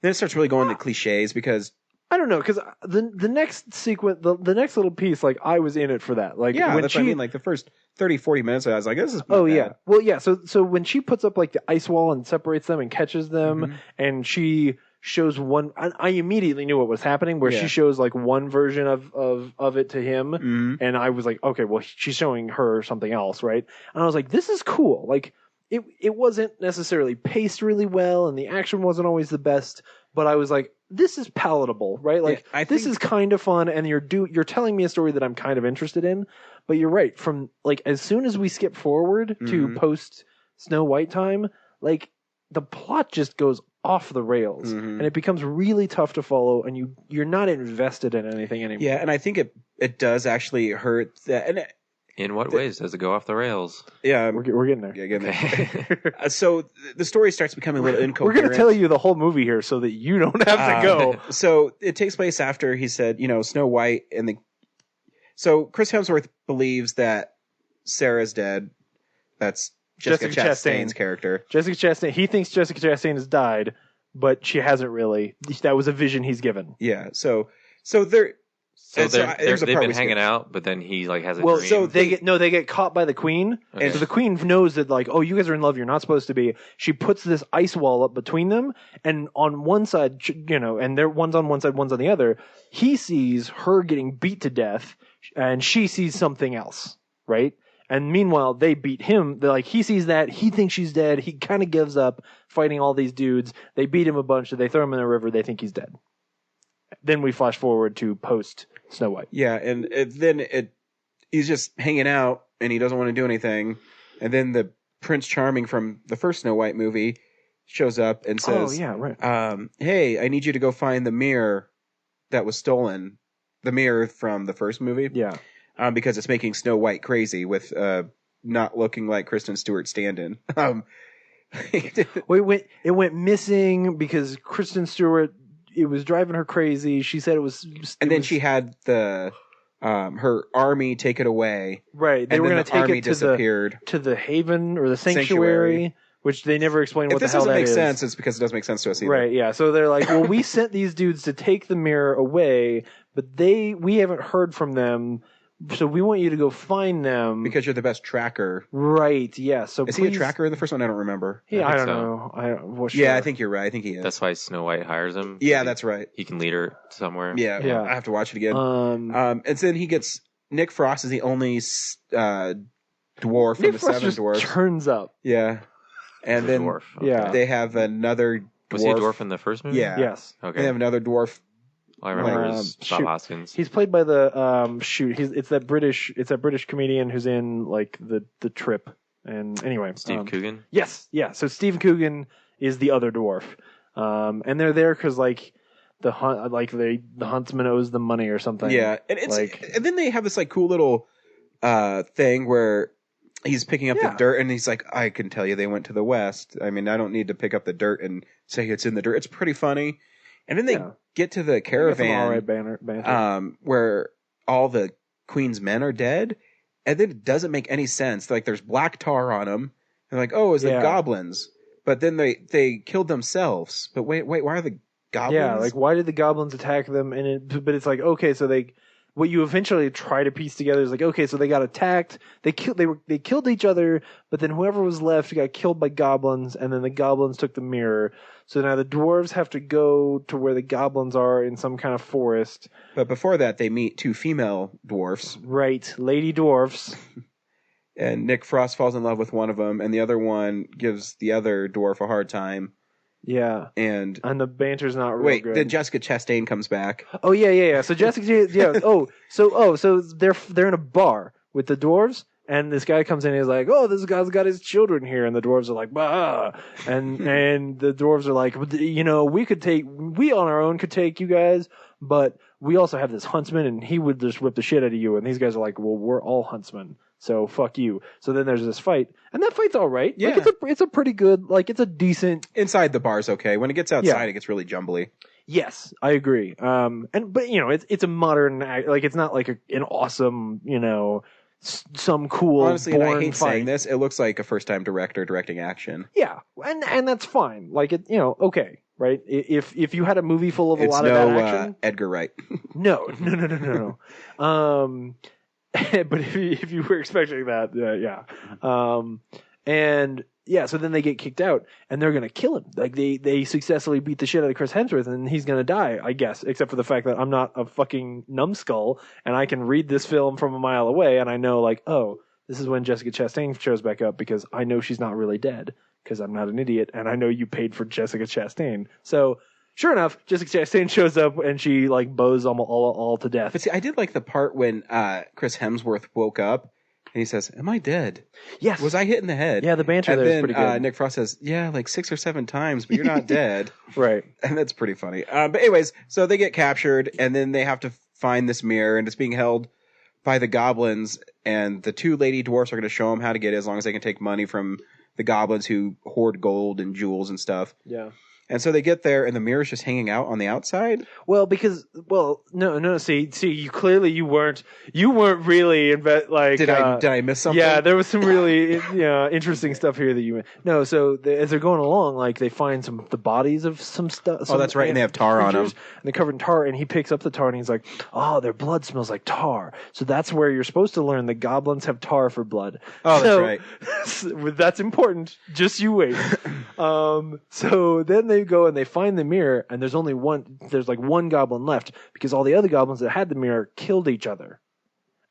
it starts really going to cliches, because I don't know, because the next sequence, the next little piece, like I was in it for that. Like yeah, when that's what I mean. Like the first 30-40 minutes, I was like, this is yeah. Well, yeah. So when she puts up like the ice wall and separates them and catches them, and she shows one, I immediately knew what was happening. Where she shows like one version of it to him, and I was like, okay, well she's showing her something else, right? And I was like, this is cool. Like it wasn't necessarily paced really well, and the action wasn't always the best, but I was like, this is palatable, right? Like this is kind of fun, and you're telling me a story that I'm kind of interested in. But you're right. From like as soon as we skip forward to post Snow White time, like the plot just goes off the rails, and it becomes really tough to follow, and you're not invested in anything anymore. Yeah, and I think it does actually hurt that. And in what ways does it go off the rails? Yeah, we're getting there. Yeah, getting there. So the story starts becoming a little incoherent. We're going to tell you the whole movie here so that you don't have to go. So it takes place after he said, Snow White and So Chris Hemsworth believes that Sarah's dead. That's Jessica Chastain's character. Jessica Chastain. He thinks Jessica Chastain has died, but she hasn't really. That was a vision he's given. Yeah. So they're So And so they've there's a part been we hanging skipped. out, but then he like has a Well, dream. so they get caught by the queen, Okay. and so the queen knows that like, oh, you guys are in love. You're not supposed to be. She puts this ice wall up between them, and on one side, and they're one's on one side, one's on the other. He sees her getting beat to death, and she sees something else, right? And meanwhile, they beat him. They're like, he sees that, he thinks she's dead. He kind of gives up fighting all these dudes. They beat him a bunch. They throw him in the river. They think he's dead. Then we flash forward to post Snow White. Yeah, and he's just hanging out, and he doesn't want to do anything. And then the Prince Charming from the first Snow White movie shows up and says, "Oh yeah, right. Hey, I need you to go find the mirror that was stolen, the mirror from the first movie. Yeah, because it's making Snow White crazy with not looking like Kristen Stewart stand-in." It went missing because Kristen Stewart. It was driving her crazy. She said it was, and then she had the her army take it away. Right, they and were then going the to take army it disappeared. to the haven or the sanctuary, which they never explained If what the this hell doesn't that make is. sense, it's because it doesn't make sense to us either. Right, yeah. So they're like, well, we sent these dudes to take the mirror away, but we haven't heard from them, so we want you to go find them. Because you're the best tracker. Right, yeah. So Is he a tracker in the first one? I don't remember. Yeah, I don't so. know. Yeah, I think you're right. I think he is. That's why Snow White hires him. Yeah, that's right. He can lead her somewhere. Yeah, I have to watch it again. And then he gets Nick Frost is the only dwarf from Nick the Frost seven just dwarfs. turns up. Yeah, and He's a then dwarf. Yeah. they have another dwarf. Was he a dwarf in the first movie? Yeah. Yes. Okay. They have another dwarf. All I remember is Bob shoot. Hoskins. He's played by the it's that British comedian who's in like the Trip. And anyway, Steve Coogan. Yes, yeah. So Steve Coogan is the other dwarf, and they're there because like the huntsman owes them money or something. Yeah, and it's like, and then they have this like cool little thing where he's picking up the dirt, and he's like, "I can tell you they went to the west. I mean, I don't need to pick up the dirt and say it's in the dirt." It's pretty funny. And then they get to the caravan, all right banter. where all the queen's men are dead, and then it doesn't make any sense. Like there's black tar on them, and like, oh, it's the goblins. But then they killed themselves. But wait, why are the goblins? Yeah, like why did the goblins attack them? But it's like, okay, so what you eventually try to piece together is like, okay, so they got attacked, they killed each other, but then whoever was left got killed by goblins, and then the goblins took the mirror. So now the dwarves have to go to where the goblins are in some kind of forest. But before that, they meet two female dwarfs. Right, lady dwarfs. And Nick Frost falls in love with one of them, and the other one gives the other dwarf a hard time. Yeah, and the banter's not real good. Then Jessica Chastain comes back. Oh yeah. So Jessica, so they're in a bar with the dwarves, and this guy comes in and he's like, "Oh, this guy's got his children here," and the dwarves are like, "Bah," and the dwarves are like, we on our own could take you guys, but we also have this huntsman, and he would just whip the shit out of you. And these guys are like, "Well, we're all huntsmen, so fuck you." So then there's this fight, and that fight's all right. Yeah, like, it's a pretty good, like it's a decent. Inside the bar's okay. When it gets outside, it gets really jumbly. Yes, I agree. But it's a modern, like it's not like an awesome, some cool. Honestly, and I hate fight. saying this, it looks like a first-time director directing action. Yeah, and that's fine. Like it, okay, right? If you had a movie full of a lot of that action, Edgar Wright. No. But if you were expecting that, so then they get kicked out, and they're gonna kill him. Like they successfully beat the shit out of Chris Hemsworth, and he's gonna die, I guess. Except for the fact that I'm not a fucking numbskull, and I can read this film from a mile away, and I know like, oh, this is when Jessica Chastain shows back up because I know she's not really dead because I'm not an idiot, and I know you paid for Jessica Chastain. So sure enough, Jessica Chastain shows up, and she like bows them all to death. But see, I did like the part when Chris Hemsworth woke up. And he says, "Am I dead? Yes. Was I hit in the head?" Yeah, the banter there is pretty good. Nick Frost says, "Yeah, like 6 or 7 times, but you're not dead." Right. And that's pretty funny. But anyways, so they get captured, and then they have to find this mirror, and it's being held by the goblins, and the 2 lady dwarfs are going to show them how to get it as long as they can take money from the goblins who hoard gold and jewels and stuff. Yeah. And so they get there, and the mirror's just hanging out on the outside. Well, because no. See, you weren't really Did I miss something? Yeah, there was some really interesting stuff here that you missed. No. So as they're going along, like they find the bodies of some stuff. Oh, that's right, and they have tar on them, and they're covered in tar. And he picks up the tar, and he's like, "Oh, their blood smells like tar." So that's where you're supposed to learn the goblins have tar for blood. Oh, that's right. That's important. Just you wait. So then they go and they find the mirror, and there's only one. There's like one goblin left because all the other goblins that had the mirror killed each other,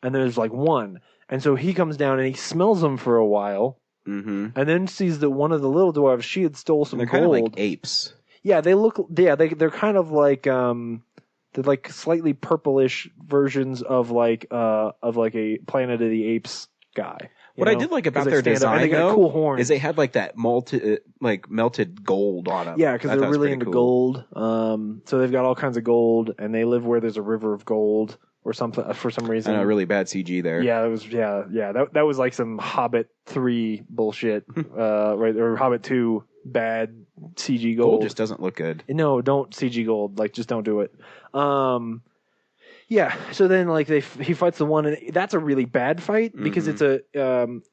and there's like one. And so he comes down and he smells them for a while, and then sees that one of the little dwarves, she had stole some they're gold. Kind of like apes. Yeah, they look. Yeah, they're kind of like they're like slightly purplish versions of like a Planet of the Apes guy. What I did like about their design, though, cool horns. is they had like that melted gold on them. Yeah, because they're really into gold. So they've got all kinds of gold, and they live where there's a river of gold or something for some reason. I know, really bad CG there. Yeah, it was. Yeah. That was like some Hobbit 3 bullshit, right? Or Hobbit 2 bad CG gold. Gold just doesn't look good. No, don't CG gold. Like, just don't do it. Yeah, so then like he fights the one, and that's a really bad fight because it's a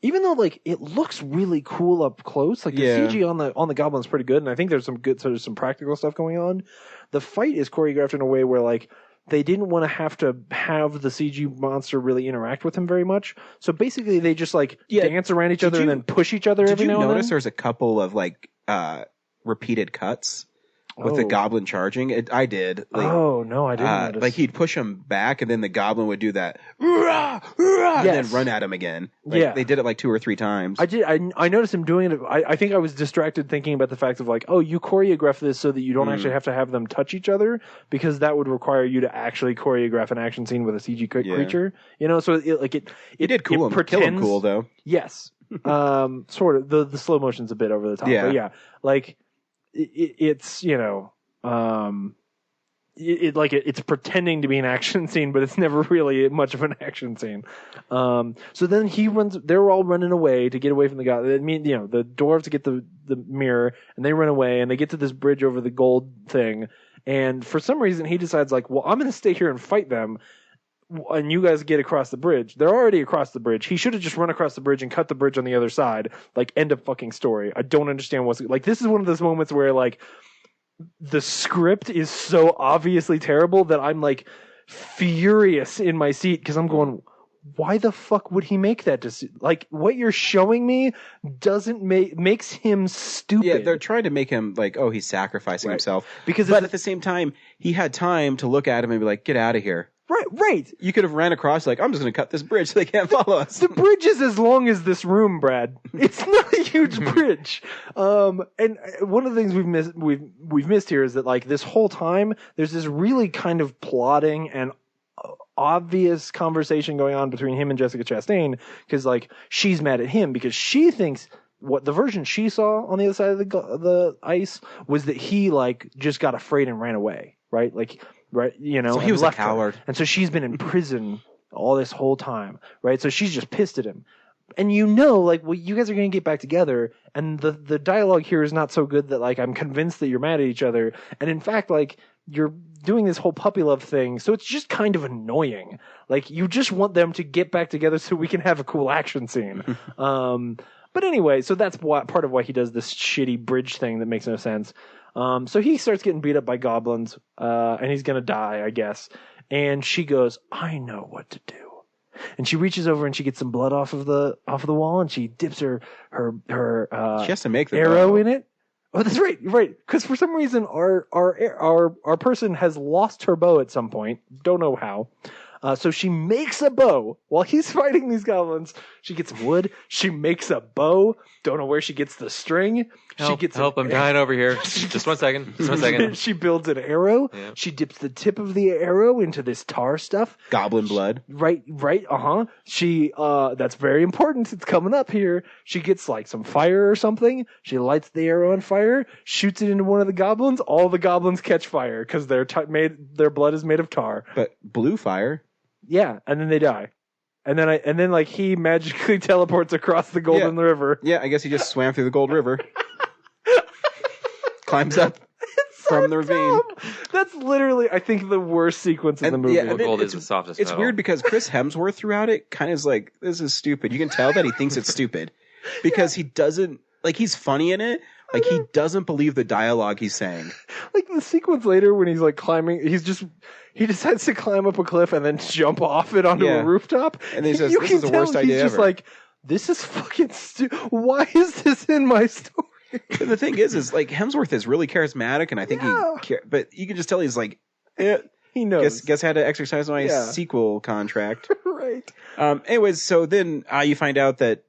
even though like it looks really cool up close, like the CG on the goblin's pretty good, and I think there's some practical stuff going on. The fight is choreographed in a way where like they didn't want to have the CG monster really interact with him very much, so basically they just like dance around each other and then push each other every now and then. Did you notice there's a couple of like repeated cuts? With the goblin charging, I did. Like, oh no, I didn't notice. Like he'd push him back, and then the goblin would do that, and then run at him again. Like, they did it like 2 or 3 times. I did. I noticed him doing it. I think I was distracted thinking about the fact of like, oh, you choreograph this so that you don't actually have to have them touch each other, because that would require you to actually choreograph an action scene with a CG creature. You know, so it did cool. Kill him cool though. Yes, sort of. The slow motion's a bit over the top. Yeah, but yeah, like. It's it's pretending to be an action scene, but it's never really much of an action scene. So then they're all running away to get away from the guy. I mean, the dwarves get the mirror, and they run away, and they get to this bridge over the gold thing. And for some reason, he decides like, well, I'm going to stay here and fight them. And you guys get across the bridge. They're already across the bridge. He should have just run across the bridge and cut the bridge on the other side. Like, end of fucking story. I don't understand what's like. This is one of those moments where like the script is so obviously terrible that I'm like furious in my seat because I'm going, why the fuck would he make that decision? Like, what you're showing me doesn't makes him stupid. Yeah, they're trying to make him like, oh, he's sacrificing himself. But at the same time, he had time to look at him and be like, get out of here. Right. You could have ran across like, I'm just going to cut this bridge so they can't follow us. The bridge is as long as this room, Brad. It's not a huge bridge. And one of the things we've missed here is that like this whole time there's this really kind of plotting and obvious conversation going on between him and Jessica Chastain, because like she's mad at him because she thinks what the version she saw on the other side of the ice was that he like just got afraid and ran away, right? Like. Right, so he was a coward, and so she's been in prison all this whole time, right? So she's just pissed at him, and like, well, you guys are going to get back together, and the dialogue here is not so good that like I'm convinced that you're mad at each other, and in fact, like you're doing this whole puppy love thing, so it's just kind of annoying. Like you just want them to get back together so we can have a cool action scene. But anyway, so that's part of why he does this shitty bridge thing that makes no sense. So he starts getting beat up by goblins, and he's gonna die, I guess. And she goes, I know what to do. And she reaches over and she gets some blood off of the wall, and she dips her she has to make the arrow in it. Oh, that's right. Because for some reason our person has lost her bow at some point. Don't know how. So she makes a bow while he's fighting these goblins. She gets some wood. She makes a bow. Don't know where she gets the string. Help! I'm dying over here. Just one second. She builds an arrow. Yeah. She dips the tip of the arrow into this tar stuff. Goblin blood. Right. She that's very important. It's coming up here. She gets like some fire or something. She lights the arrow on fire, shoots it into one of the goblins. All the goblins catch fire because their blood is made of tar. But blue fire. Yeah, and then they die. And then like he magically teleports across the Golden River. Yeah, I guess he just swam through the Gold River. Climbs up from the ravine. That's literally, I think, the worst sequence in the movie. Yeah, and Gold is the softest It's metal. weird because Chris Hemsworth throughout it kind of is like, this is stupid. You can tell that he thinks it's stupid because he doesn't, like, he's funny in it. Like, he doesn't believe the dialogue he's saying. Like the sequence later when he's like climbing, he decides to climb up a cliff and then jump off it onto a rooftop. And he says, you this can is the tell worst idea he's just ever. like, this is fucking stupid. Why is this in my story? And the thing is like, Hemsworth is really charismatic, and I think but you can just tell he's like, he knows. Guess I had to exercise my Yeah. sequel contract. Right. Anyways, so then you find out that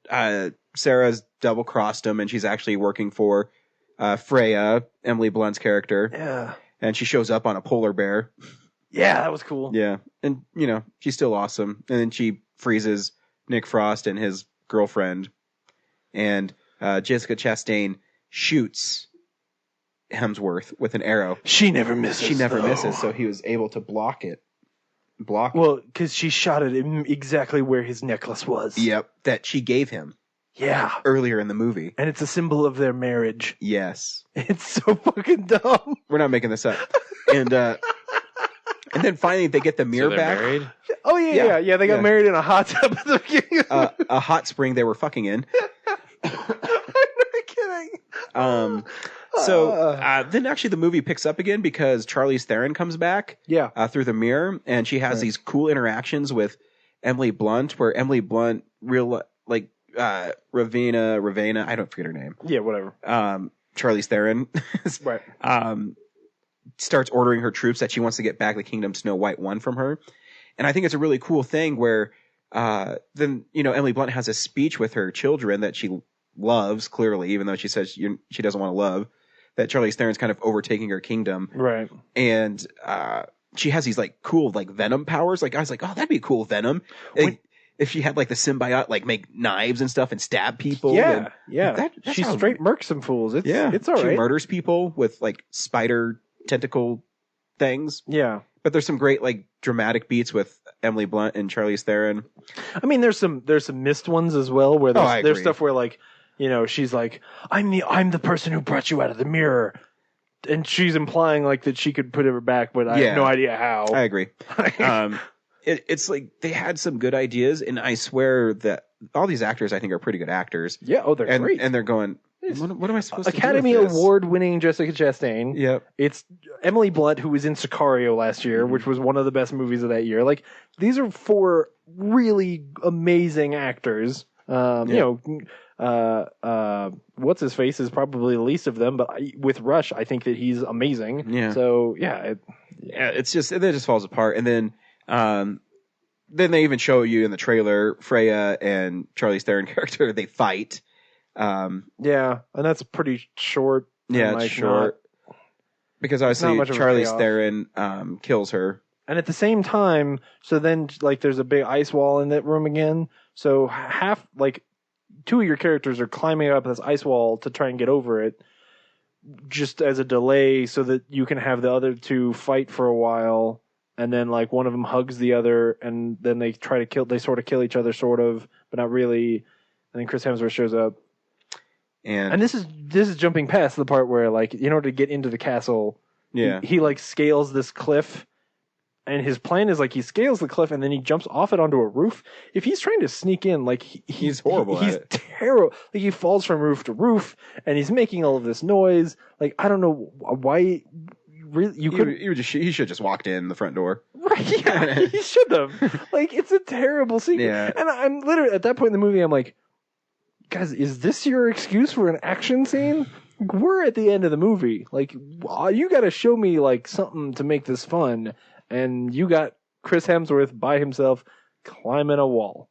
Sarah's double crossed him, and she's actually working for Freya, Emily Blunt's character. Yeah. And she shows up on a polar bear. Yeah, that was cool. Yeah. And, you know, she's still awesome. And then she freezes Nick Frost and his girlfriend. And Jessica Chastain shoots Hemsworth with an arrow. She never misses. She never misses, so he was able to block it. Well, because she shot it exactly where his necklace was. Yep, that she gave him. Yeah. Earlier in the movie. And it's a symbol of their marriage. Yes. It's so fucking dumb. We're not making this up. And then finally they get the mirror they're back. married? Oh, yeah. They got married in a hot tub at the beginning. A hot spring they were fucking in. I'm not kidding. So then actually the movie picks up again because Charlize Theron comes back. Yeah. Through the mirror, and she has these cool interactions with Emily Blunt, where Emily Blunt Ravenna, I don't forget her name. Yeah, whatever. Charlize Theron, right. Starts ordering her troops that she wants to get back the Kingdom Snow White won from her, and I think it's a really cool thing where then Emily Blunt has a speech with her children that she loves clearly, even though she says she doesn't want to love. That Charlize Theron's kind of overtaking her kingdom, right? And she has these like cool like venom powers. Like I was like, oh, that'd be a cool venom. If she had like the symbiote, like make knives and stuff and stab people. Yeah, and that she sounds- straight murks some fools. It's all she right. murders people with like spider tentacle things. Yeah, but there's some great like dramatic beats with Emily Blunt and Charlize Theron. I mean, there's some missed ones as well where I there's agree. stuff where like she's like, I'm the person who brought you out of the mirror, and she's implying like that she could put her back, but I have no idea how. I agree. It's like they had some good ideas, and I swear that all these actors I think are pretty good actors. Yeah, they're great. And they're going, what am I supposed Academy to do with this? Award-winning Jessica Chastain. Yep. It's Emily Blunt, who was in Sicario last year, which was one of the best movies of that year. Like, these are four really amazing actors. What's his face is probably the least of them, but with Rush, I think that he's amazing. Yeah. So it just falls apart, and then they even show you in the trailer Freya and Charlize Theron character, they fight. Yeah, and that's pretty short. Yeah, and, it's short. Because obviously much of a Charlize payoff. Theron kills her. And at the same time, so then like there's a big ice wall in that room again. So half like two of your characters are climbing up this ice wall to try and get over it, just as a delay, so that you can have the other two fight for a while, and then like one of them hugs the other, and then they try to kill. They sort of kill each other, sort of, but not really. And then Chris Hemsworth shows up. And this is jumping past the part where like in order to get into the castle, he like scales this cliff, and his plan is like he scales the cliff and then he jumps off it onto a roof. If he's trying to sneak in, like he's horrible. He's at it. terrible. Like he falls from roof to roof and he's making all of this noise. Like I don't know why. Really, he should just walked in the front door. Right? Yeah, he should have. Like it's a terrible secret. Yeah. And I'm literally at that point in the movie, I'm like, guys, is this your excuse for an action scene? We're at the end of the movie. Like, you got to show me like something to make this fun, and you got Chris Hemsworth by himself climbing a wall.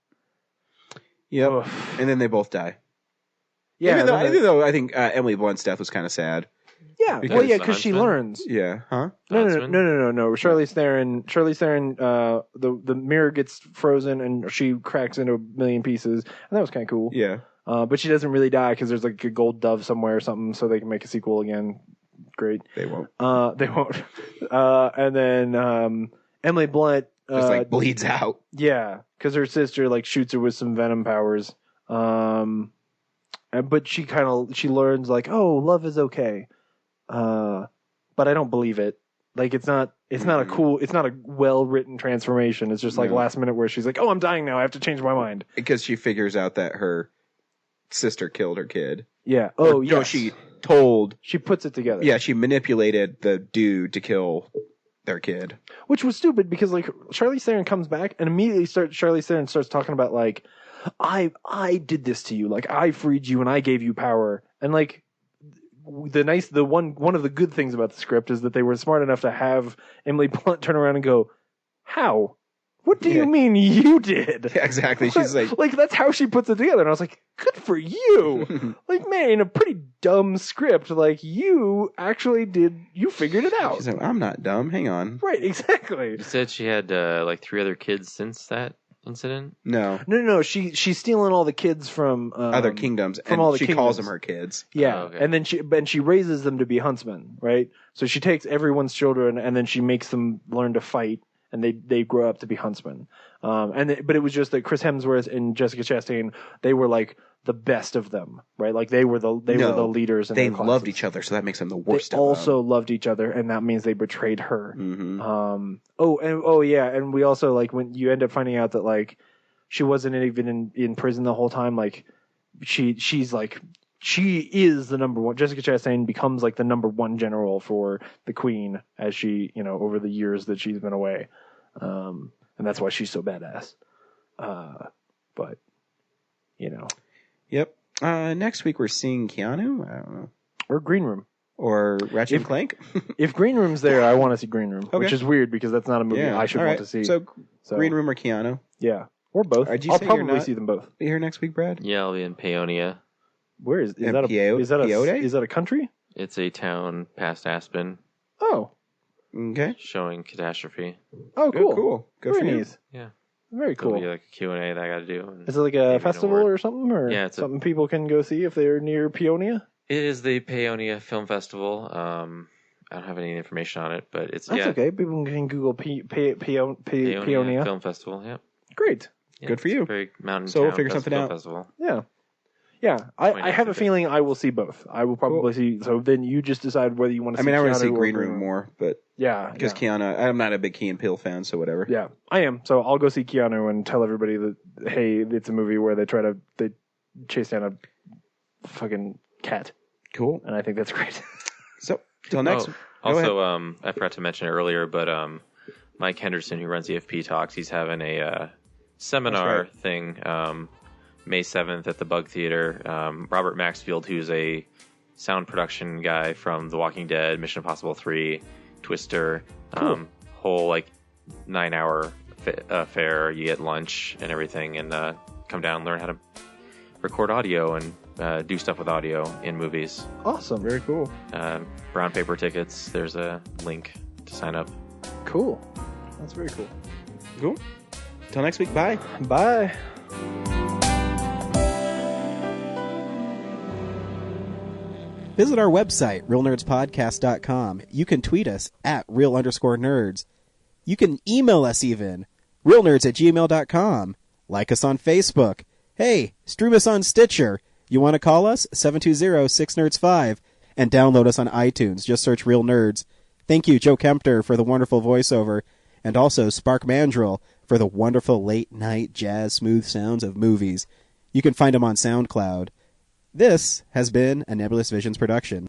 Yep. And then they both die. Yeah. Even though I think Emily Blunt's death was kind of sad. Yeah. Because she learns. Yeah. Huh? No. Charlize Theron. The mirror gets frozen and she cracks into a million pieces, and that was kind of cool. Yeah. But she doesn't really die because there's like a gold dove somewhere or something, so they can make a sequel again. Great. They won't. They won't. And then Emily Blunt just like bleeds out. Yeah, because her sister like shoots her with some venom powers. But she learns like, oh, love is okay. But but I don't believe it. Like it's not a well written transformation. It's just like last minute where she's like, "Oh, I'm dying now. I have to change my mind." Because she figures out that her sister killed her kid. Yeah. Oh, yeah. No, she puts it together. Yeah, she manipulated the dude to kill their kid. Which was stupid because like Charlize Theron comes back and immediately Charlize Theron starts talking about like, I did this to you. Like I freed you and I gave you power. And like one of the good things about the script is that they were smart enough to have Emily Blunt turn around and go, "How? What do you mean you did?" Yeah, exactly. She's like that's how she puts it together. And I was like, good for you. Like, man, in a pretty dumb script, like you actually you figured it out. She's like, I'm not dumb. Hang on. Right, exactly. You said she had like 3 other kids since that incident? No. She's stealing all the kids from other kingdoms, from and all the she kingdoms. calls them her kids. Yeah, Oh, okay. and then she raises them to be huntsmen, right? So she takes everyone's children and then she makes them learn to fight, and they grow up to be huntsmen. But it was just that Chris Hemsworth and Jessica Chastain, they were like the best of them, right? Like they were the leaders. In they their loved each other, so that makes them the worst. They also loved each other, and that means they betrayed her. Mm-hmm. And we also like when you end up finding out that like she wasn't even in prison the whole time. Like she's like she is the number one. Jessica Chastain becomes like the number one general for the Queen as she over the years that she's been away, and that's why she's so badass. But Yep. Next week we're seeing Keanu. I don't know. Or Green Room. Or Ratchet and Clank. If Green Room's there, I want to see Green Room, which is weird because that's not a movie I should want to see. So Green Room or Keanu. Yeah. Or both. I'll probably see them both. Are you here next week, Brad? Yeah, I'll be in Paonia. Where is that? Is that a country? It's a town past Aspen. Oh. Okay. Showing Catastrophe. Oh, cool. Cool. Good for you. Yeah. Very cool. It'll be like a Q&A that I got to do. Is it like a festival or something? Or yeah, it's something people can go see if they're near Paonia? It is the Paonia Film Festival. I don't have any information on it, but it's That's okay. People can Google Paonia Film Festival. Yeah. Great. Yeah, good for you. Very mountain so we'll town figure something out. Festival. Yeah. Yeah. I have a feeling I will see both. I will probably see. So then you just decide whether you want to see Keanu. I want to see or Green Room more, but yeah, because Keanu, I'm not a big Key and Peele fan, so whatever. Yeah, I am. So I'll go see Keanu and tell everybody that hey, it's a movie where they chase down a fucking cat. Cool. And I think that's great. So till next. Also, I forgot to mention it earlier, but Mike Henderson, who runs the FP Talks, he's having a seminar thing May 7th at the Bug Theater. Robert Maxfield, who's a sound production guy from The Walking Dead, Mission Impossible 3, Twister, whole like 9-hour affair. You get lunch and everything, and come down and learn how to record audio and do stuff with audio in movies. Awesome. Very cool. Brown paper tickets. There's a link to sign up. Cool. That's very cool. Cool. Till next week. Bye. Bye. Visit our website, realnerdspodcast.com. You can tweet us at real_nerds. You can email us even, realnerds@gmail.com. Like us on Facebook. Hey, stream us on Stitcher. You want to call us? 720-6nerds5. And download us on iTunes. Just search Real Nerds. Thank you, Joe Kempter, for the wonderful voiceover. And also Spark Mandrill for the wonderful late-night jazz smooth sounds of movies. You can find him on SoundCloud. This has been a Nebulous Visions production.